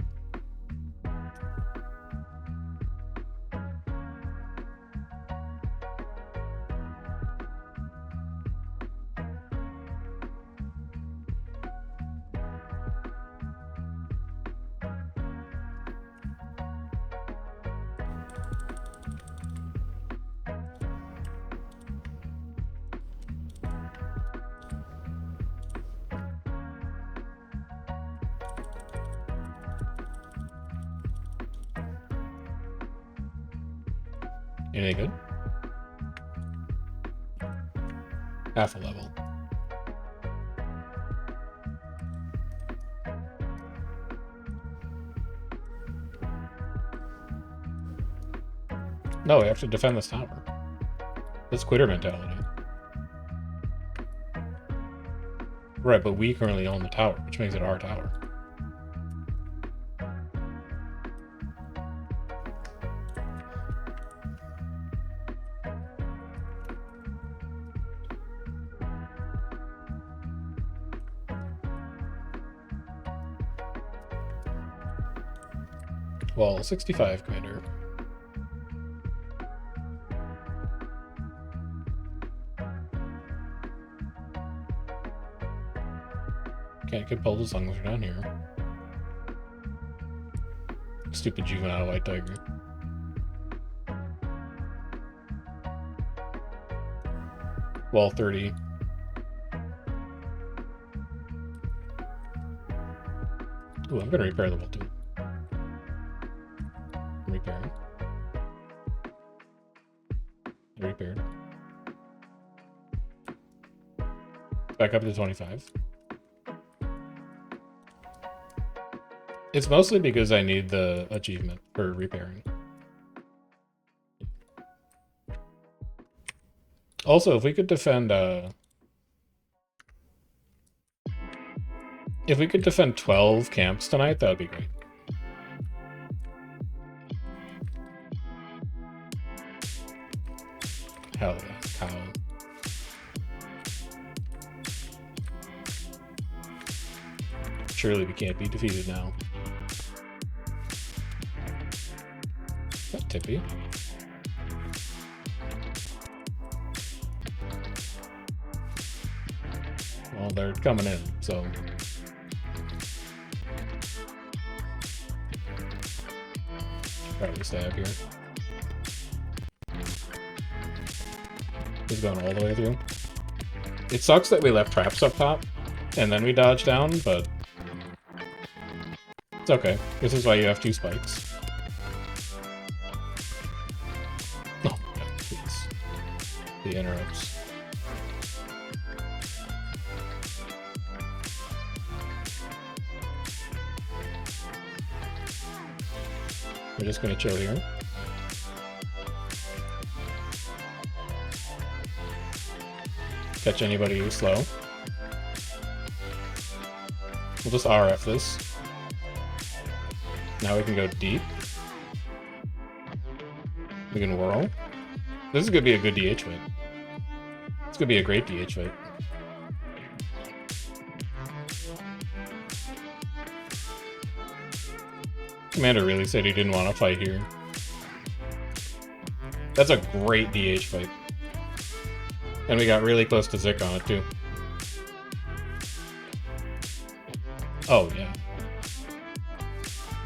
Anything good? Half a level. No, we have to defend this tower. That's quitter mentality. Right, but we currently own the tower, which makes it our tower. Well, 65, Commander. Can't get pulled as long as we're down here. Stupid juvenile white tiger. Wall 30. Ooh, I'm gonna repair the wall too. Repairing. Repaired. Back up to 25. It's mostly because I need the achievement for repairing. Also, if we could defend, if we could defend 12 camps tonight, that would be great. Hell yeah, cow. Surely we can't be defeated now. That tippy. Well, they're coming in, so... Probably stab here. He's going all the way through. It sucks that we left traps up top, and then we dodged down, but... It's okay. This is why you have 2 spikes. Oh, God, please. The interrupts. We're just gonna chill here. Catch anybody who's slow. We'll just RF this. Now we can go deep. We can whirl. This is gonna be a good DH fight. It's gonna be a great DH fight. Commander really said he didn't want to fight here. That's a great DH fight. And we got really close to Zik on it, too. Oh, yeah.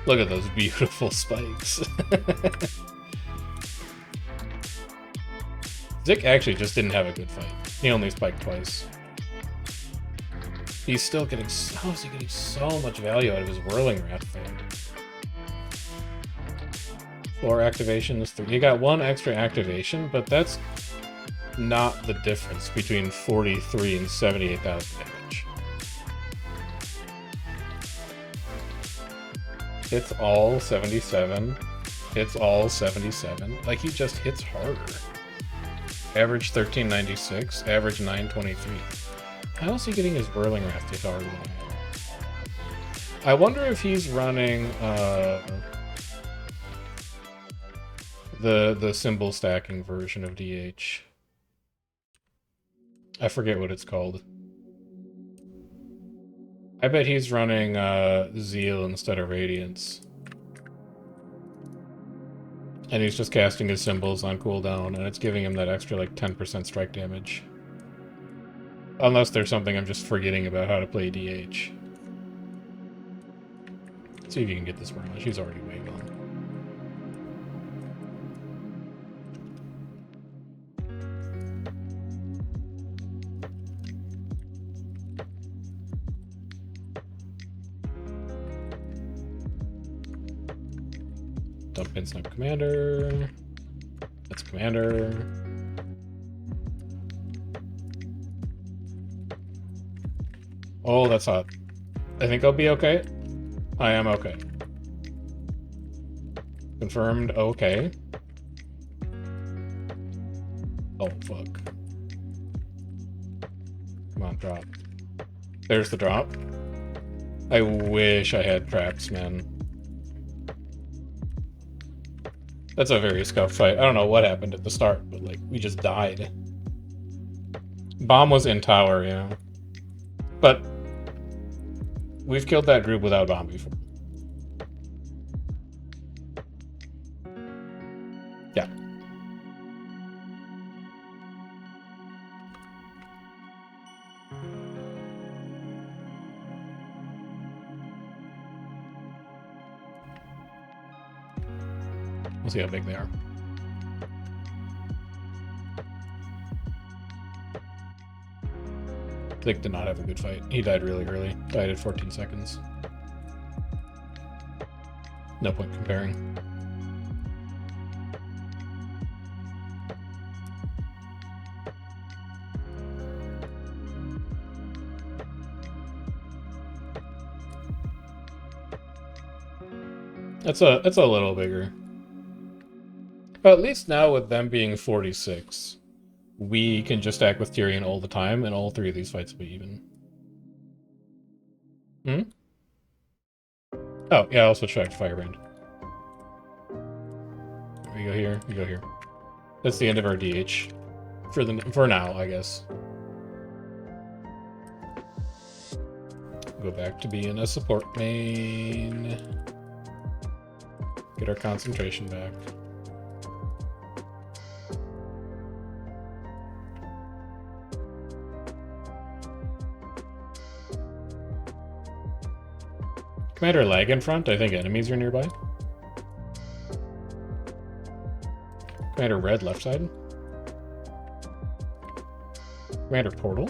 Look at those beautiful spikes. Zik actually just didn't have a good fight. He only spiked twice. He's still getting... How is he getting so much value out of his Whirling Wrath thing? 4 activations, 3. You got 1 extra activation, but that's not the difference between 43 and 78,000 damage. It's all 77. It's all 77. Like, he just hits harder. Average 1396, average 923. How is he getting his Whirling Wrath to harder than I am? I wonder if he's running the symbol stacking version of DH. I forget what it's called. I bet he's running Zeal instead of Radiance. And he's just casting his symbols on cooldown, and it's giving him that extra, like, 10% strike damage. Unless there's something I'm just forgetting about how to play DH. Let's see if you can get this Mirage. He's already way gone. Dump in Snipe Commander. That's Commander. Oh, that's hot. I think I'll be okay. I am okay. Confirmed okay. Oh, fuck. Come on, drop. There's the drop. I wish I had traps, man. That's a very scuffed fight. I don't know what happened at the start, but, like, we just died. Bomb was in tower, yeah. But we've killed that group without bomb before. Yeah. We'll see how big they are. Zik did not have a good fight. He died really early. Died at 14 seconds. No point comparing. That's a little bigger. But at least now with them being 46, we can just act with Tyrion all the time, and all 3 of these fights will be even. Hmm? Oh, yeah, I also checked Firebrand. We go here, we go here. That's the end of our DH. For now, I guess. Go back to being a support main. Get our concentration back. Commander lag in front. I think enemies are nearby. Commander red left side. Commander portal.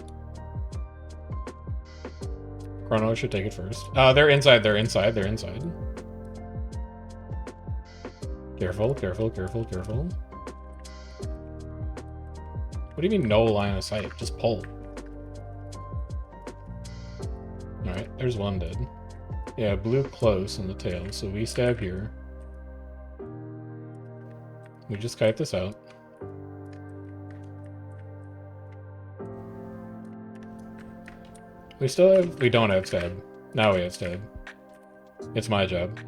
Chrono should take it first. They're inside, they're inside, they're inside. Careful, careful, careful, careful. What do you mean no line of sight? Just pull. Alright, there's one dead. Yeah, blue close in the tail, so we stab here. We just kite this out. We don't have stab. Now we have stab. It's my job.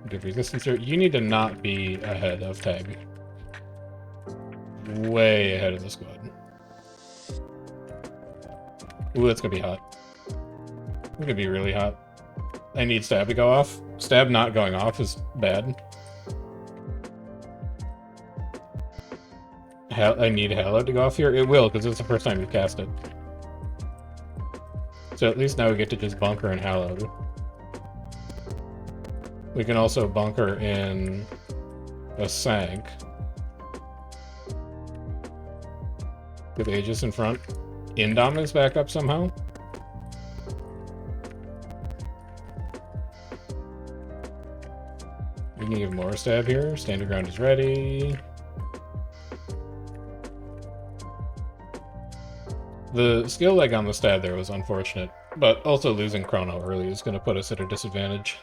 Give resistance here. You need to not be ahead of tag. Way ahead of the squad. Ooh, that's gonna be hot. It's gonna be really hot. I need stab to go off. Stab not going off is bad. I need Hallowed to go off here. It will, because it's the first time you've cast it. So at least now we get to just bunker in Hallowed. We can also bunker in a Sank. With Aegis in front. Indom is back up somehow. We can give more stab here. Standard ground is ready. The skill lag on the stab there was unfortunate, but also losing Chrono early is going to put us at a disadvantage.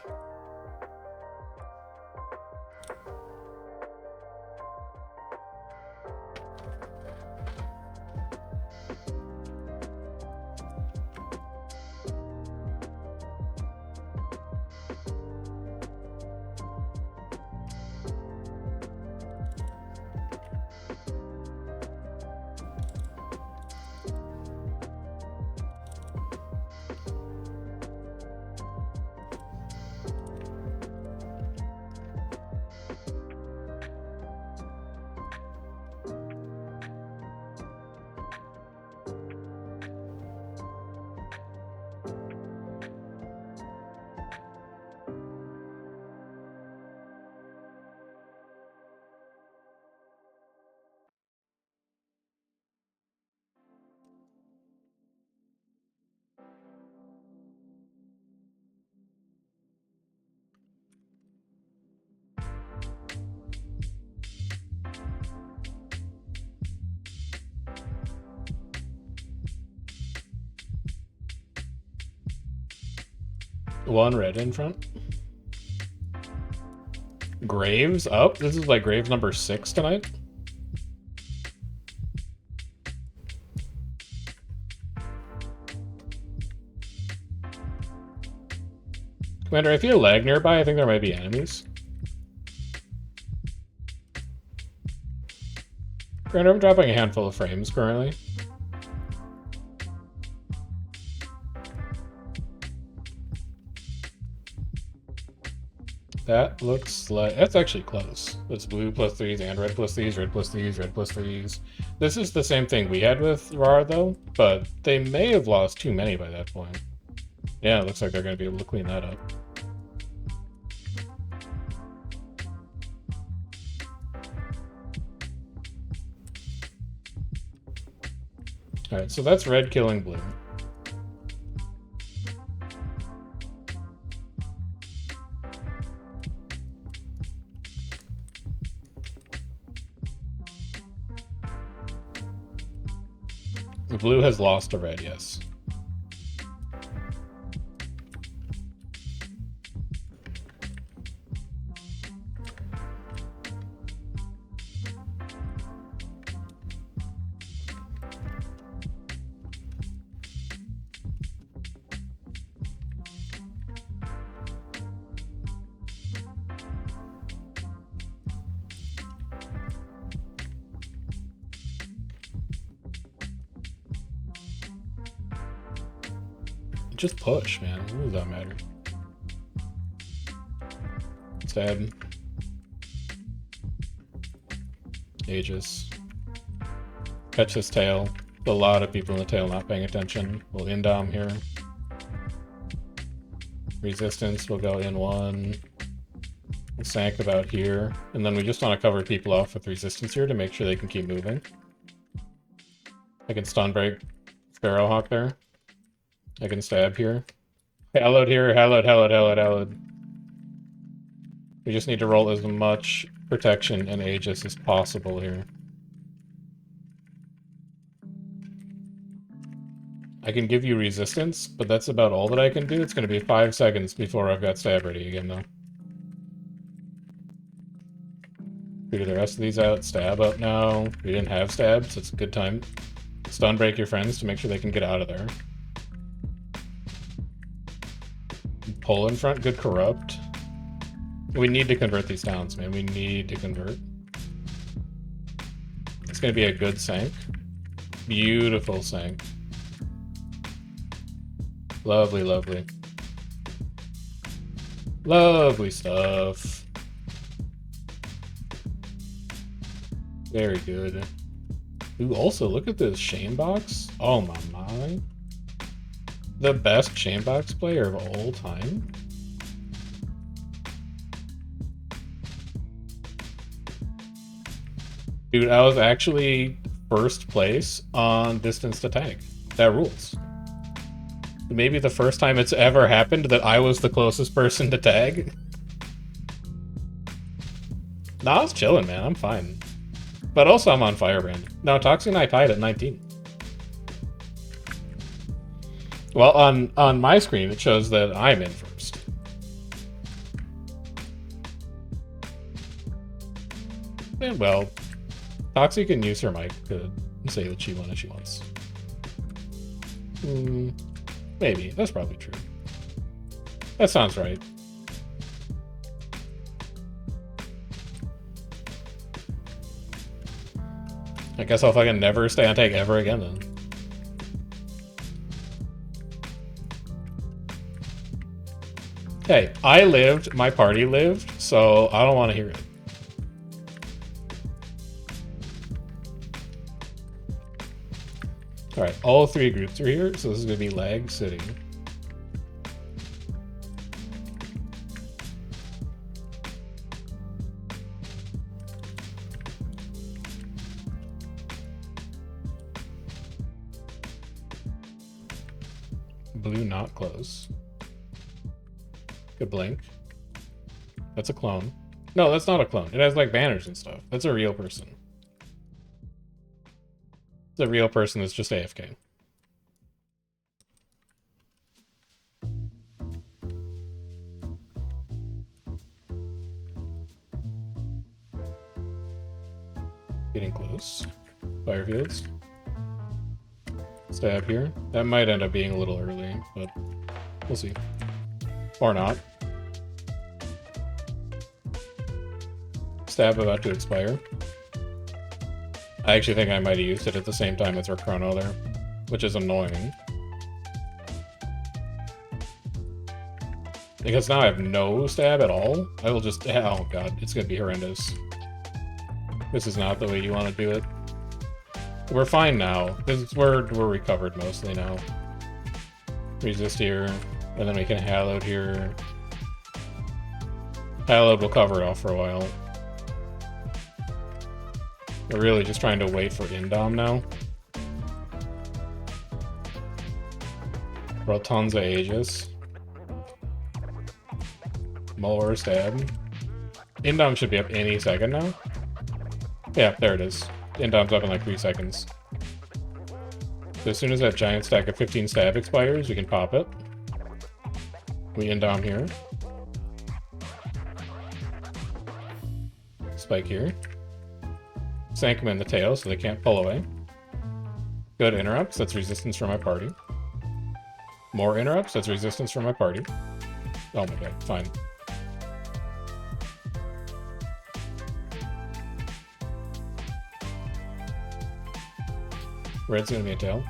One red in front. Graves up? This is like Graves number 6 tonight? Commander, I feel lag nearby. I think there might be enemies. Commander, I'm dropping a handful of frames currently. That looks like... That's actually close. That's blue plus 3s and red plus 3s, red plus 3s, red plus 3s. This is the same thing we had with Rar, though, but they may have lost too many by that point. Yeah, it looks like they're going to be able to clean that up. Alright, so that's red killing blue. The blue has lost to red, yes. Just push, man. What does that matter? Stab. Aegis. Catch his tail. A lot of people in the tail not paying attention. We'll Indom here. Resistance will go in 1. We'll Sank about here. And then we just want to cover people off with resistance here to make sure they can keep moving. I can stun break Sparrowhawk there. I can stab here. Hallowed here, hallowed, hallowed, hallowed, hallowed. We just need to roll as much protection and Aegis as possible here. I can give you resistance, but that's about all that I can do. It's going to be 5 seconds before I've got stab ready again, though. Figure the rest of these out. Stab up now. We didn't have stab, so it's a good time. Stun break your friends to make sure they can get out of there. Pull in front, good corrupt. We need to convert these towns, man. We need to convert. It's going to be a good Sank. Beautiful Sank. Lovely, lovely. Lovely stuff. Very good. Ooh, also, look at this Shane box. Oh my my. The best Shane box player of all time. Dude, I was actually first place on distance to tag. That rules. Maybe the first time it's ever happened that I was the closest person to tag. Nah, I was chilling, man. I'm fine. But also, I'm on Firebrand. No, Toxie and I tied at 19. Well, on my screen, it shows that I'm in first. And well, Toxie can use her mic to say that she won if she wants. Maybe. That's probably true. That sounds right. I guess I'll fucking never stay on tag ever again then. Hey, I lived, my party lived, so I don't want to hear it. Alright, all three groups are here, so this is going to be lag sitting. Blue not close. Good blink. That's a clone. No, that's not a clone. It has like banners and stuff. That's a real person. It's a real person that's just AFK. Getting close. Firefields. Stab here. That might end up being a little early, but we'll see. Or not. Stab about to expire. I actually think I might have used it at the same time as our chrono there, which is annoying. Because now I have no stab at all. I will just... Oh god, it's gonna be horrendous. This is not the way you want to do it. We're fine now. We're recovered mostly now. Resist here, and then we can Hallowed here. Hallowed will cover it off for a while. We're really just trying to wait for Indom now. Rotunza Aegis. Milord stab. Indom should be up any second now. Yeah, there it is. Indom's up in like 3 seconds. So as soon as that giant stack of 15 stab expires, we can pop it. We Indom here. Spike here. Sank them in the tail so they can't pull away. Good interrupts, that's resistance from my party. More interrupts, that's resistance from my party. Oh my god, fine. Red's gonna be a tail.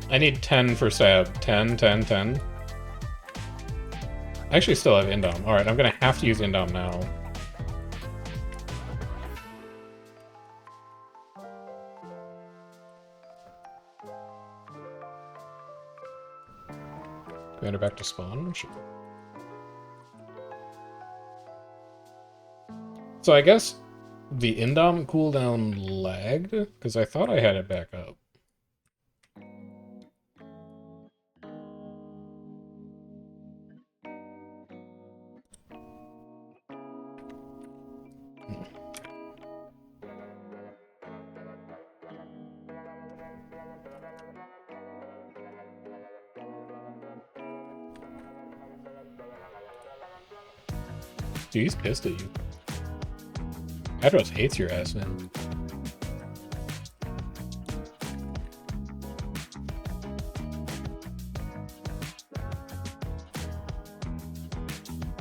I need 10 for stab. 10, 10, 10. I actually still have Indom. Alright, I'm gonna have to use Indom now. Commander back to spawn? Sure. So I guess the Indom cooldown lagged, because I thought I had it back up. Dude, he's pissed at you. Adros hates your ass, man.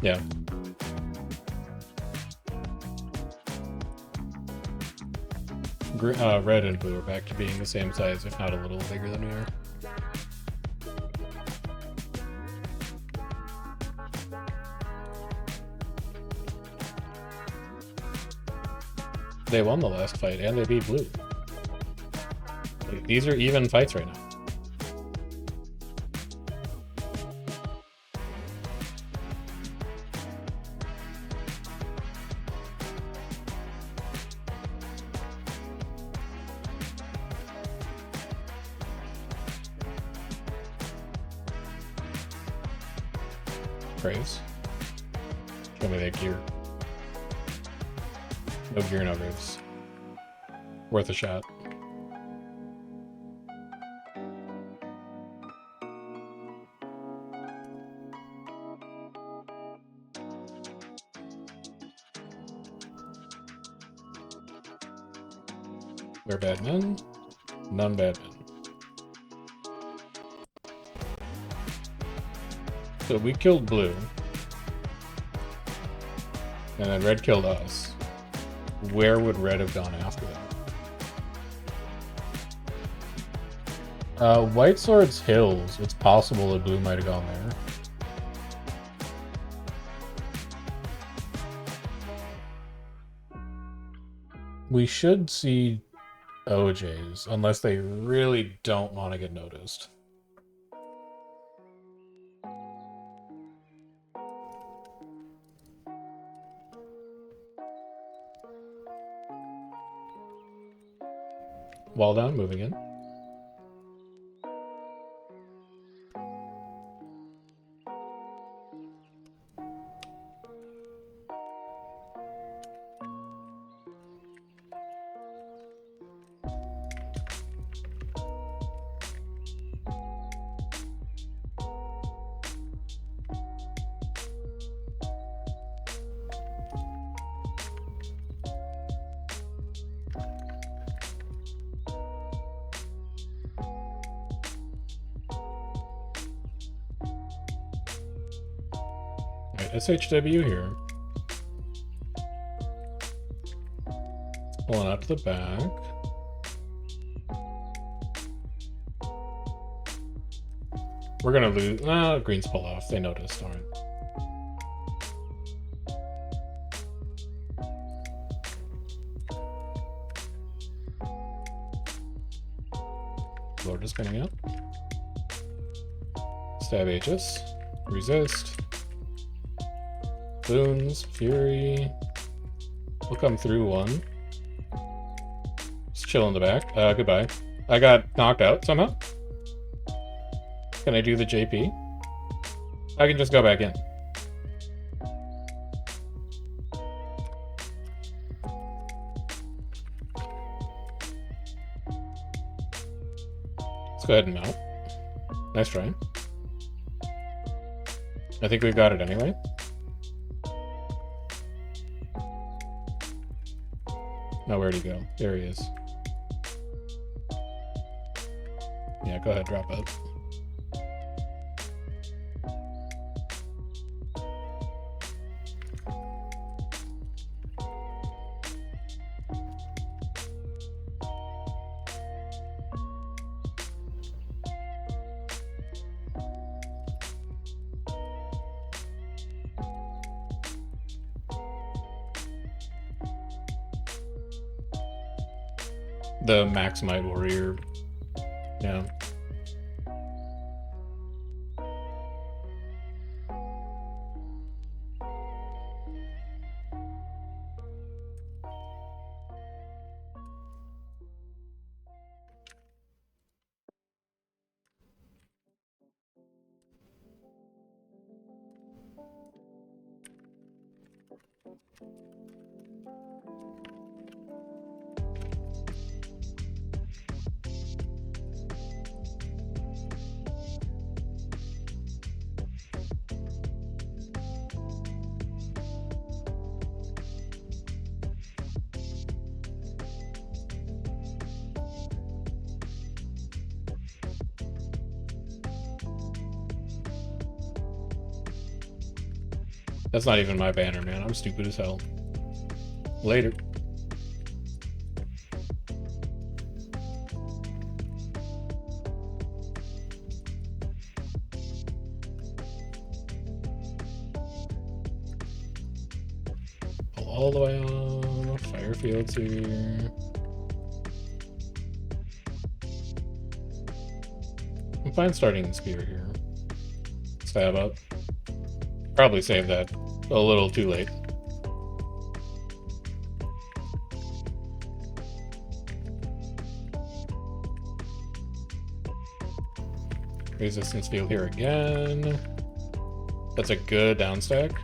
Yeah. Red and blue are back to being the same size, if not a little bigger than we are. They won the last fight, and they beat blue. These are even fights right now. Graves. Show me that gear. No gear, no graves. Worth a shot. We're bad men. None bad men. So we killed blue. And then red killed us. Where would red have gone after that? White Sword's hills. It's possible that blue might have gone there. We should see OJs, unless they really don't want to get noticed. Wall down, moving in. SHW here. Pulling out to the back. We're gonna lose. Greens pull off. They noticed. Alright. Lord is spinning out. Stab HS. Resist. Boons, Fury. We'll come through one. Just chill in the back. Goodbye. I got knocked out somehow. Can I do the JP? I can just go back in. Let's go ahead and mount. Nice try. I think we've got it anyway. No, where'd he go? There he is. Yeah, go ahead, drop out. The Maximite Warrior. Yeah. That's not even my banner, man. I'm stupid as hell. Later. Pull all the way off. fire fields here. I'm fine starting the spear here. Stab up. Probably save that a little too late. Resistance field here again. That's a good downstack.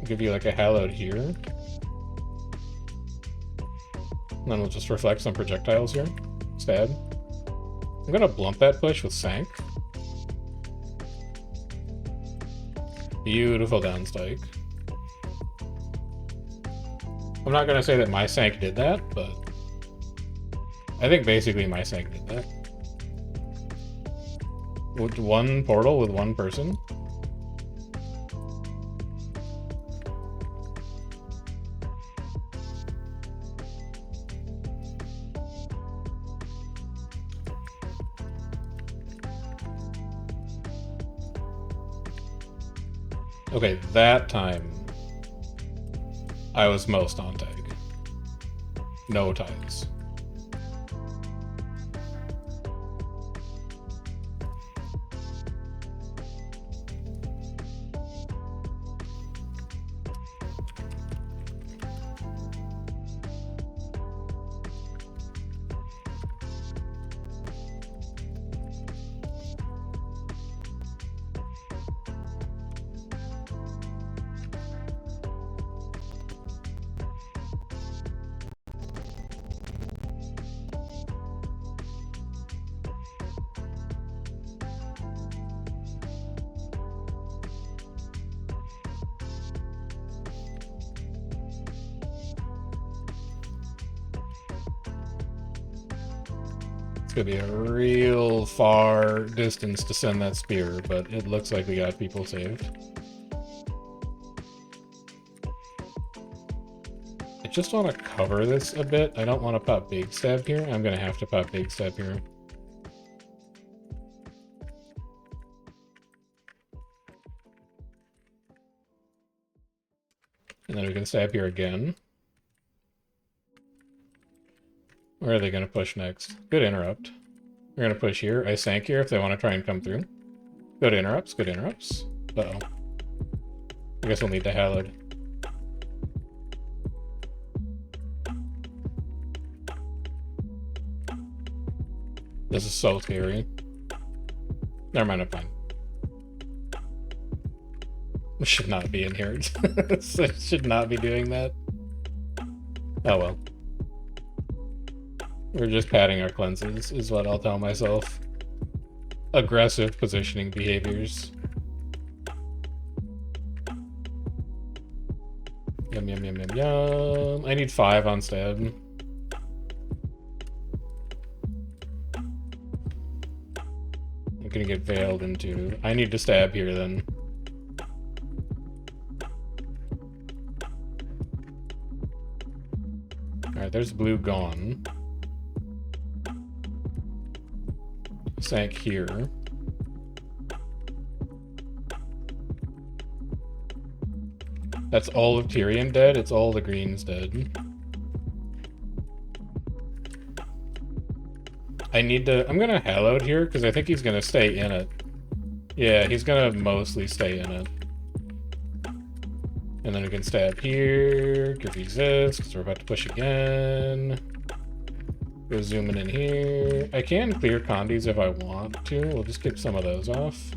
Give you like a hallowed here. And then we'll just reflect some projectiles here. Stab. I'm gonna blunt that push with Sank. Beautiful downstike. I'm not gonna say that my Sank did that, but I think basically my Sank did that. With one portal with one person. Okay, that time I was most on tag. No ties. It's gonna be a real far distance to send that spear, but it looks like we got people saved. I just want to cover this a bit. I don't want to pop big stab here. I'm gonna have to pop big stab here. And then we can stab here again. Where are they going to push next? Good interrupt. We're going to push here. I sank here if they want to try and come through. Good interrupts, good interrupts. Uh-oh. I guess we'll need the hallowed. This is so scary. Never mind, I'm fine. We should not be in here. I should not be doing that. Oh well. We're just padding our cleanses, is what I'll tell myself. Aggressive positioning behaviors. Yum, yum, yum, yum, yum. I need 5 on stab. I'm gonna get veiled into... I need to stab here, then. Alright, there's blue gone. Sank here. That's all of Tyrion dead, it's all the greens dead. I need to... I'm gonna hallowed here, because I think he's gonna stay in it. Yeah, he's gonna mostly stay in it. And then we can stab here, give resist, because we're about to push again. Go zooming in here. I can clear condies if I want to. We'll just get some of those off.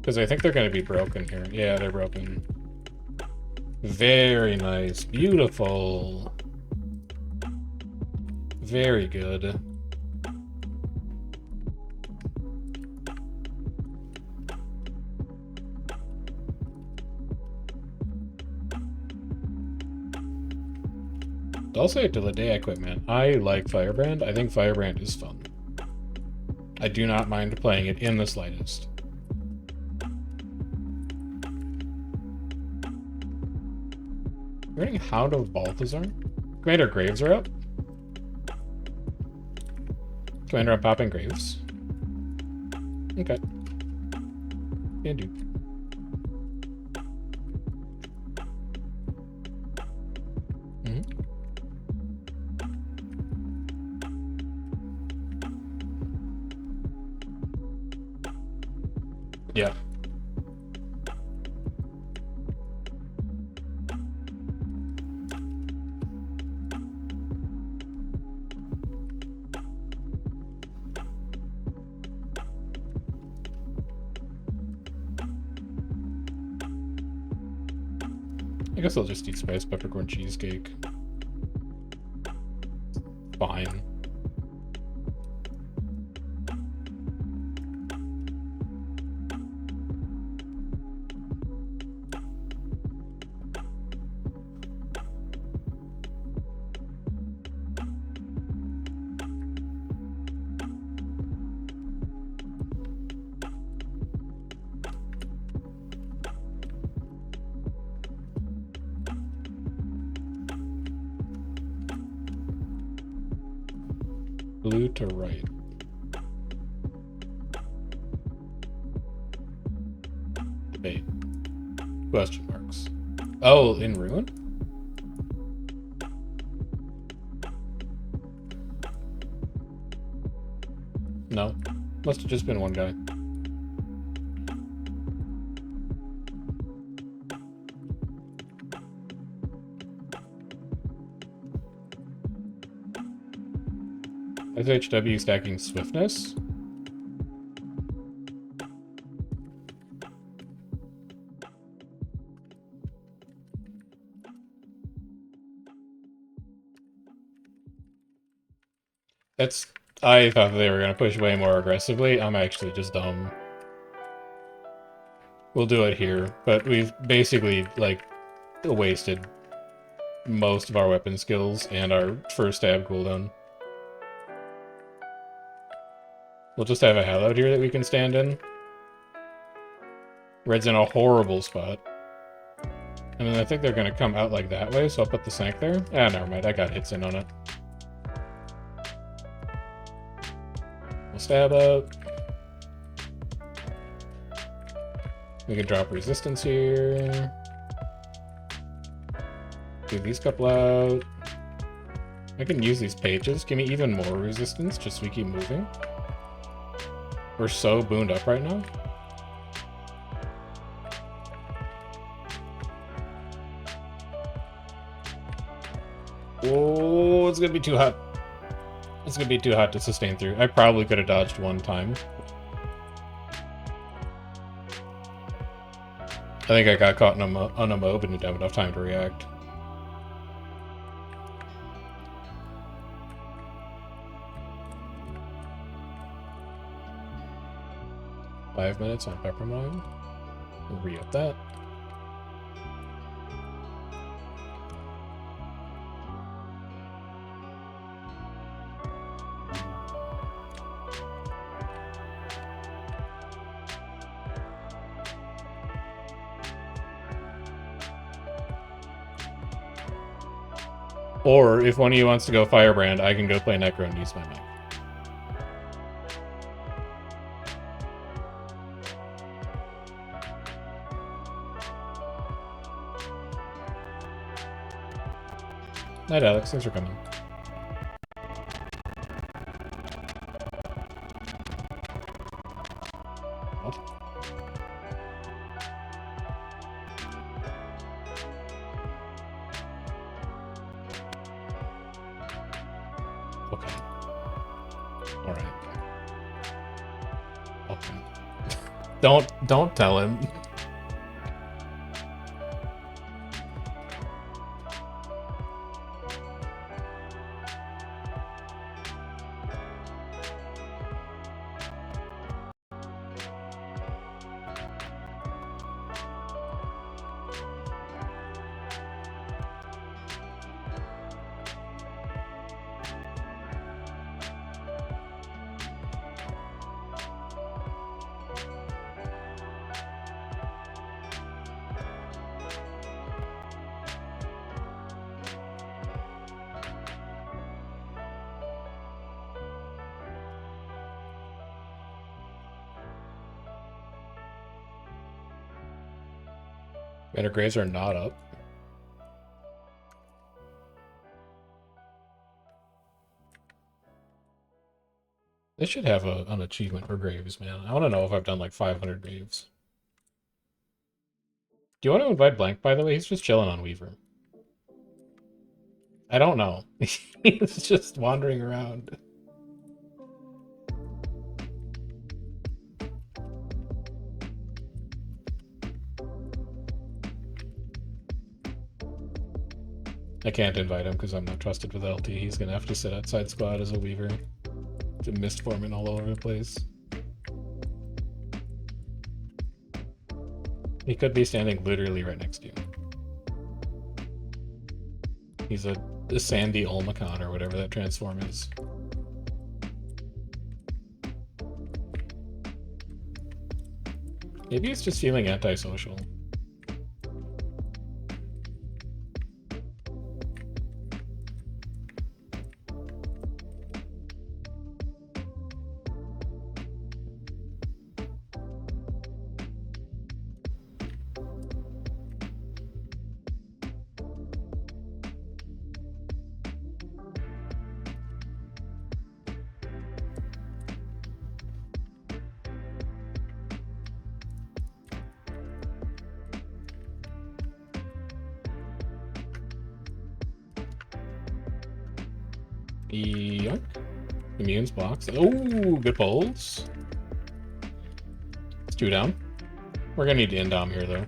Because I think they're going to be broken here. Yeah, they're broken. Very nice. Beautiful. Very good. I'll say it till the day I quit, man. I like Firebrand. I think Firebrand is fun. I do not mind playing it in the slightest. We're getting Hound of Balthazar. Commander Graves are up. Commander, I'm popping Graves. Okay. Can do. Yeah. I guess I'll just eat spice peppercorn cheesecake. Fine. Blue to right. Debate. Question marks. Oh, in ruin? No. Must have just been one guy. SHW stacking swiftness? That's... I thought they were going to push way more aggressively. I'm actually just dumb. We'll do it here, but we've basically, like, wasted most of our weapon skills and our first stab cooldown. We'll just have a hell out here that we can stand in. Red's in a horrible spot. And then I think they're going to come out like that way, so I'll put the sank there. Ah, never mind, I got hits in on it. We'll stab out. We can drop resistance here. Do these couple out. I can use these pages. Give me even more resistance, just so we keep moving. We're so booned up right now. Oh, it's gonna be too hot. It's gonna be too hot to sustain through. I probably could have dodged one time. I think I got caught on a mob and didn't have enough time to react. Five minutes on Pepper Mine. We'll re-up that. Or, if one of you wants to go Firebrand, I can go play Necro and use my mic. Night, Alex. Thanks for coming. What? Okay. Alright. Okay. Don't tell him. Better grades are not up. They should have an achievement for graves, man. I want to know if I've done like 500 graves. Do you want to invite Blank, by the way? He's just chilling on Weaver. I don't know. He's just wandering around. I can't invite him because I'm not trusted with LT. He's gonna have to sit outside squad as a Weaver. Mist forming all over the place. He could be standing literally right next to you. He's a Sandy Olmacon or whatever that transform is. Maybe he's just feeling antisocial. Yoink. Immunes blocks. Oh, good pulls. It's 2 down. We're gonna need to indom here, though.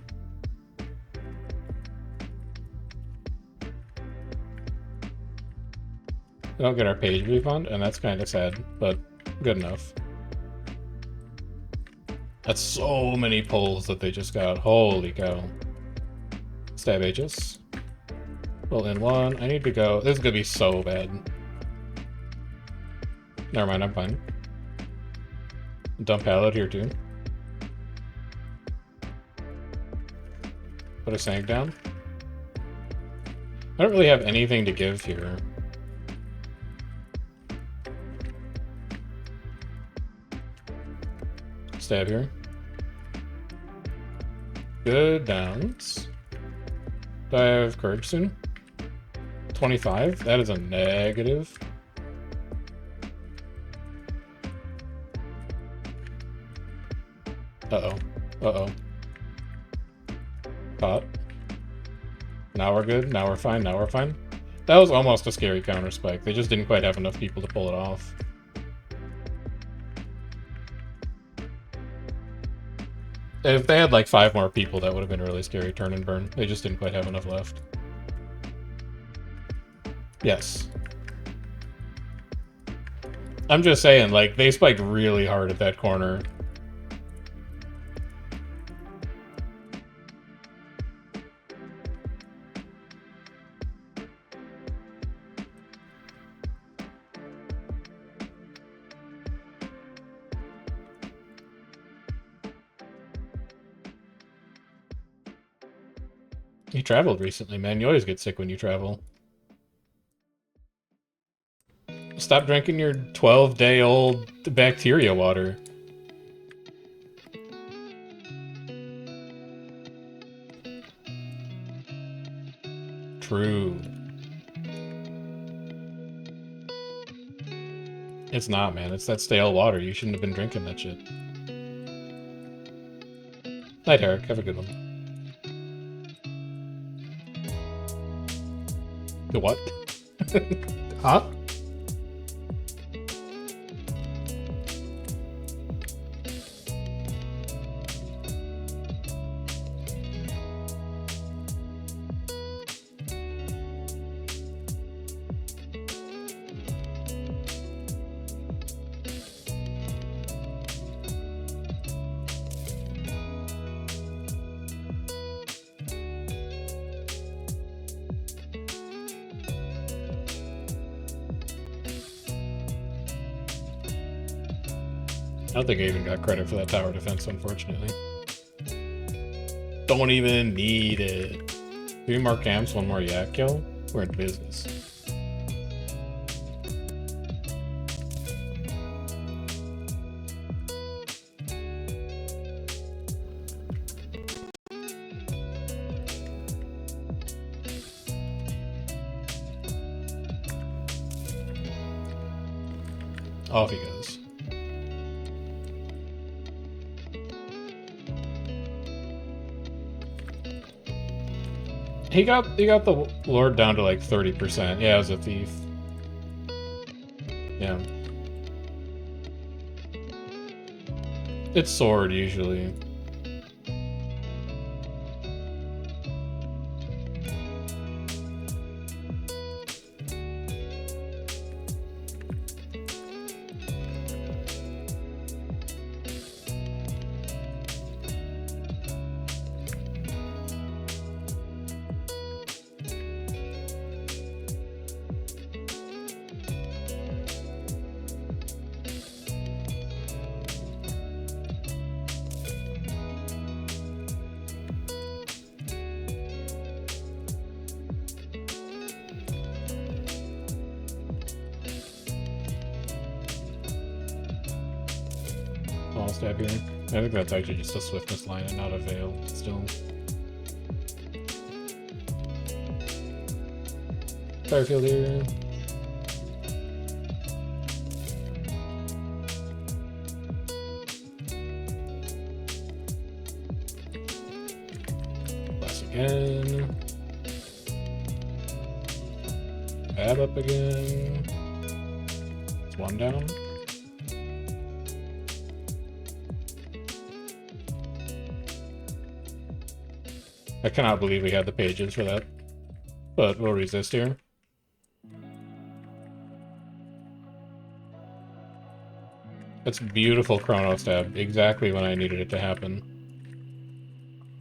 We don't get our page refund, and that's kind of sad, but good enough. That's so many pulls that they just got. Holy cow. Stab Aegis. Pull in 1. I need to go. This is gonna be so bad. Never mind, I'm fine. Dump Pallet here too. Put a Sank down. I don't really have anything to give here. Stab here. Good downs. Do I have courage soon? 25? That is a negative. Uh-oh. Uh-oh. Caught. Now we're good. Now we're fine. Now we're fine. That was almost a scary counter spike. They just didn't quite have enough people to pull it off. If they had like 5 more people, that would have been a really scary turn and burn. They just didn't quite have enough left. Yes. I'm just saying, like, they spiked really hard at that corner. You traveled recently, man. You always get sick when you travel. Stop drinking your 12-day-old bacteria water. True. It's not, man. It's that stale water. You shouldn't have been drinking that shit. Night, Eric. Have a good one. The what? Huh? I don't think I even got credit for that tower defense, unfortunately. Don't even need it. 3 more camps, 1 more yak kill. We're in business. Off he goes. He got the Lord down to like 30%. Yeah, as a thief. Yeah. It's sword usually. I'll stab here. I think that's actually just a swiftness line and not a veil, still. Firefield here. Bless again. Bab up again. It's one down. I cannot believe we had the pages for that. But we'll resist here. That's beautiful chrono stab. Exactly when I needed it to happen.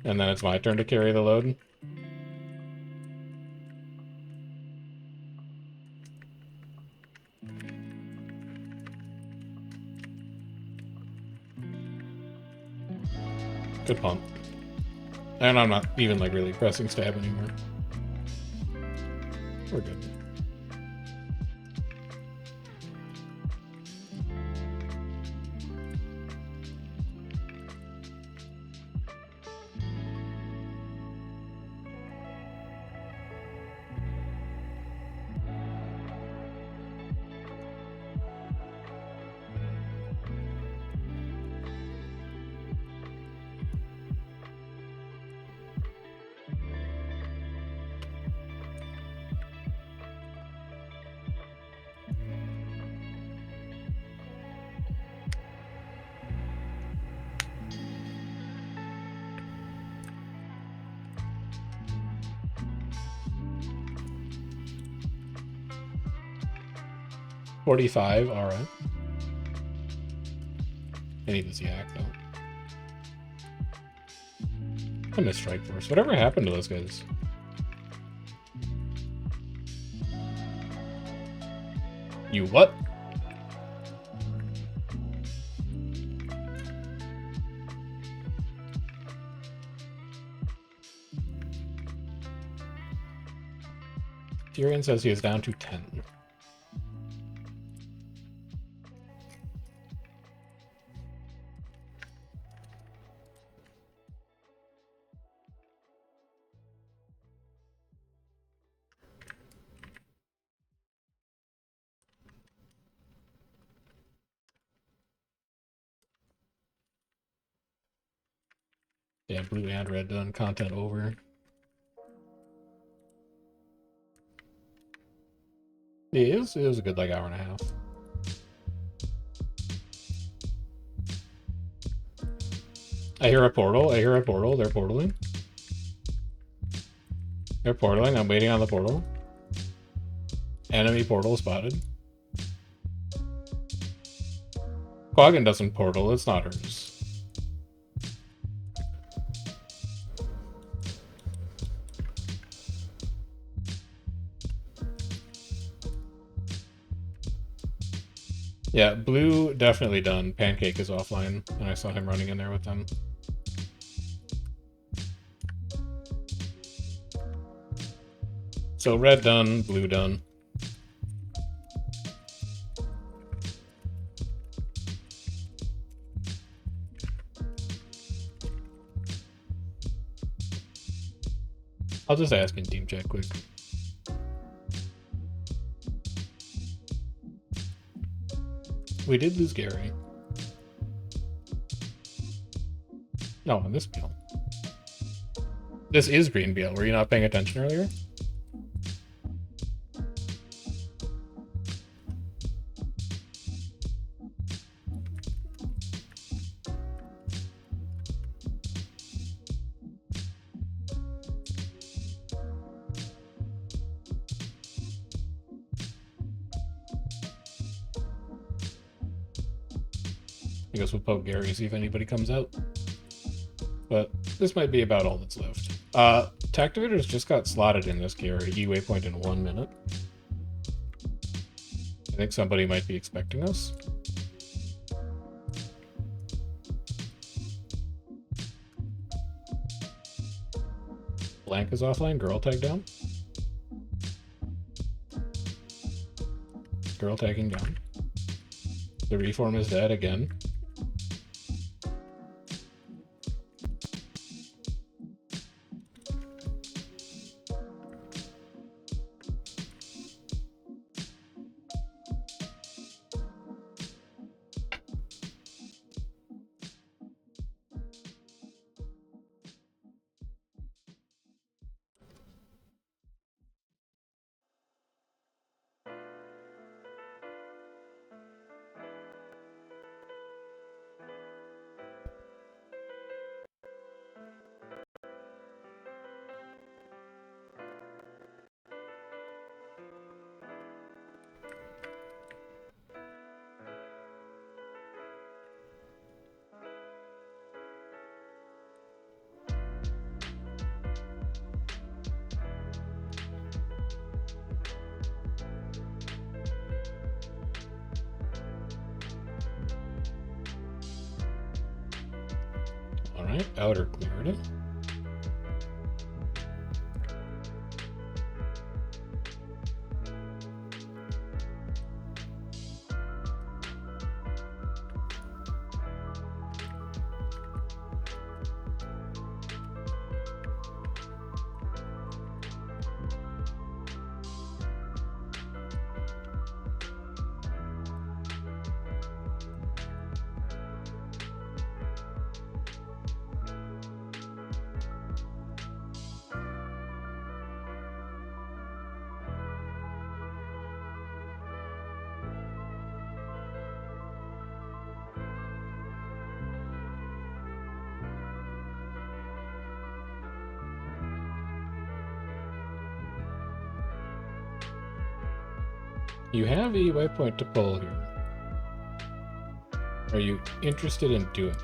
And then it's my turn to carry the load. Good pump. And I'm not even like really pressing stab anymore. We're good. $45, alright. I need this yak, though. I miss Strike Force. Whatever happened to those guys? You what? Tyrion says he is down to 10. Yeah, blue and red done. Content over. It was a good like hour and a half. I hear a portal. I hear a portal. They're portaling. They're portaling. I'm waiting on the portal. Enemy portal spotted. Quaggan doesn't portal. It's not hers. Yeah, blue definitely done. Pancake is offline, and I saw him running in there with them. So red done, blue done. I'll just ask in team chat quick. We did lose Gary. No, on this meal. This is green BL. Were you not paying attention earlier? I guess we'll poke Gary, see if anybody comes out. But this might be about all that's left. Tactivators just got slotted in this Gary E-waypoint in 1 minute. I think somebody might be expecting us. Blank is offline, girl tag down. Girl tagging down. The reform is dead again. Alright, outer cleared it. You have a waypoint to pull here. Are you interested in doing it?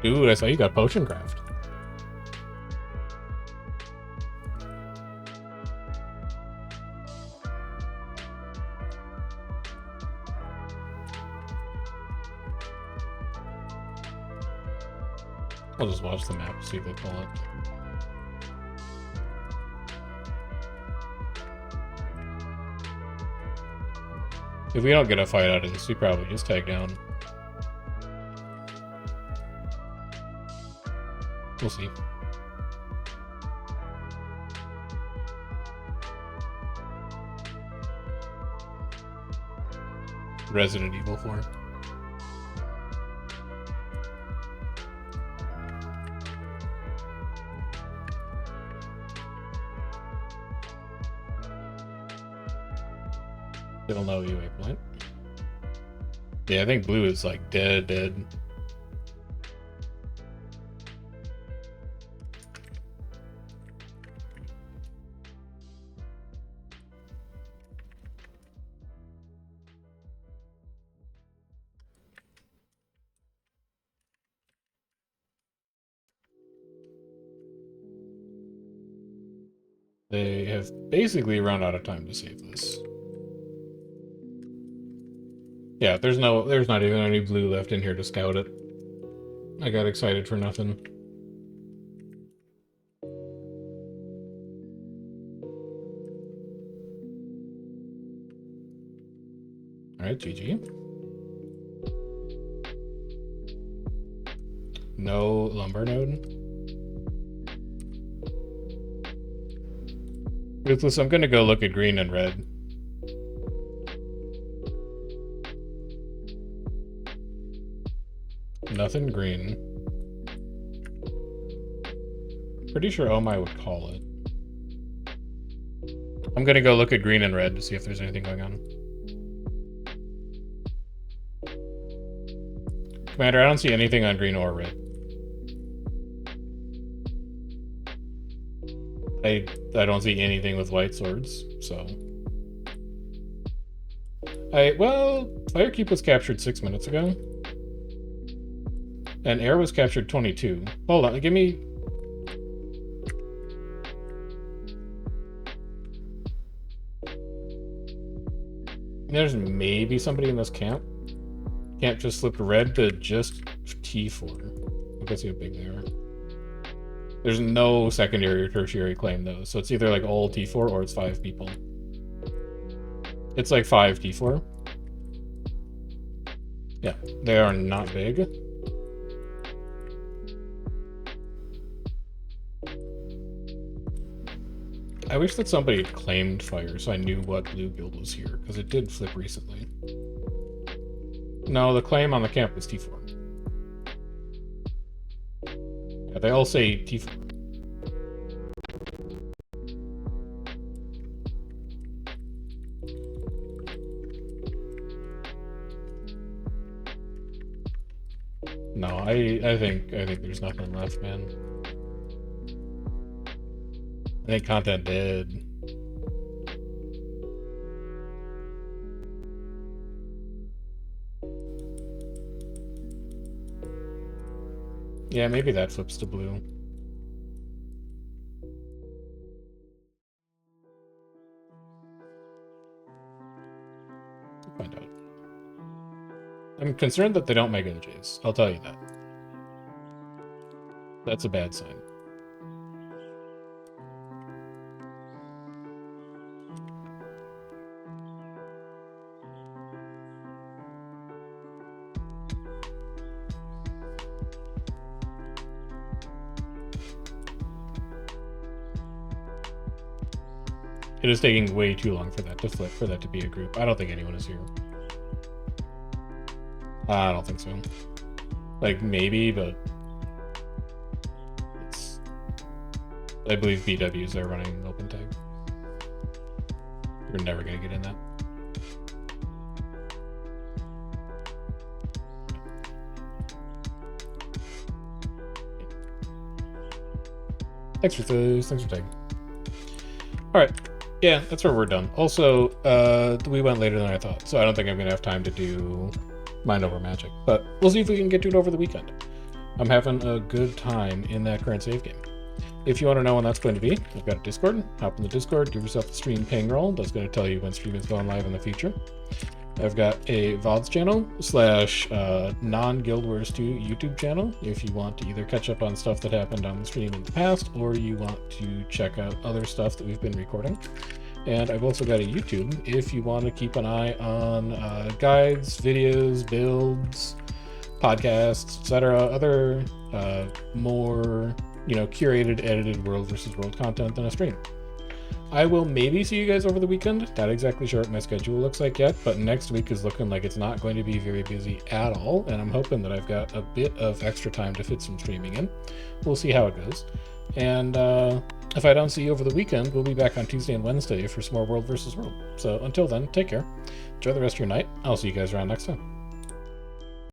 Dude, I saw you got potion craft. I'll just watch the map, see if they pull it. If we don't get a fight out of this, we probably just tag down. We'll see. Resident Evil 4. Still no UA point. Yeah, I think blue is like dead. They have basically run out of time to save this. Yeah, there's not even any blue left in here to scout it. I got excited for nothing. Alright, GG. No lumber node. Ruthless, I'm gonna go look at green and red. Nothing green. Pretty sure Omai would call it. I'm gonna go look at green and red to see if there's anything going on. Commander, I don't see anything on green or red. I don't see anything with white swords, so... Well, Firekeep was captured 6 minutes ago. And Air was captured 22. Hold on, give me... There's maybe somebody in this camp. Camp just slipped red to just T4. Look, see how big they are. There's no secondary or tertiary claim, though, so it's either like all T4 or it's 5 people. It's like 5 T4. Yeah, they are not big. I wish that somebody had claimed fire so I knew what blue guild was here, because it did flip recently. No, the claim on the camp was T4. Yeah, they all say T4. No, I think there's nothing left, man. I think content dead. Yeah, maybe that flips to blue. We'll find out. I'm concerned that they don't make OJs. I'll tell you that. That's a bad sign. It is taking way too long for that to flip, for that to be a group. I don't think anyone is here. I don't think so. Like, maybe, but... it's... I believe BWs are running open tag. We're never gonna get in that. Thanks for tagging. Alright. Yeah, that's where we're done. Also, we went later than I thought, so I don't think I'm going to have time to do Mind Over Magic. But we'll see if we can get to it over the weekend. I'm having a good time in that current save game. If you want to know when that's going to be, I've got a Discord. Hop in the Discord, give yourself the stream ping roll. That's going to tell you when stream is going live in the future. I've got a VODs channel / non-Guild Wars 2 YouTube channel if you want to either catch up on stuff that happened on the stream in the past or you want to check out other stuff that we've been recording. And I've also got a YouTube if you want to keep an eye on guides, videos, builds, podcasts, etc. Other more, curated, edited world versus world content than a stream. I will maybe see you guys over the weekend. Not exactly sure what my schedule looks like yet, but next week is looking like it's not going to be very busy at all, and I'm hoping that I've got a bit of extra time to fit some streaming in. We'll see how it goes. And if I don't see you over the weekend, we'll be back on Tuesday and Wednesday for some more World versus World. So until then, take care. Enjoy the rest of your night. I'll see you guys around next time.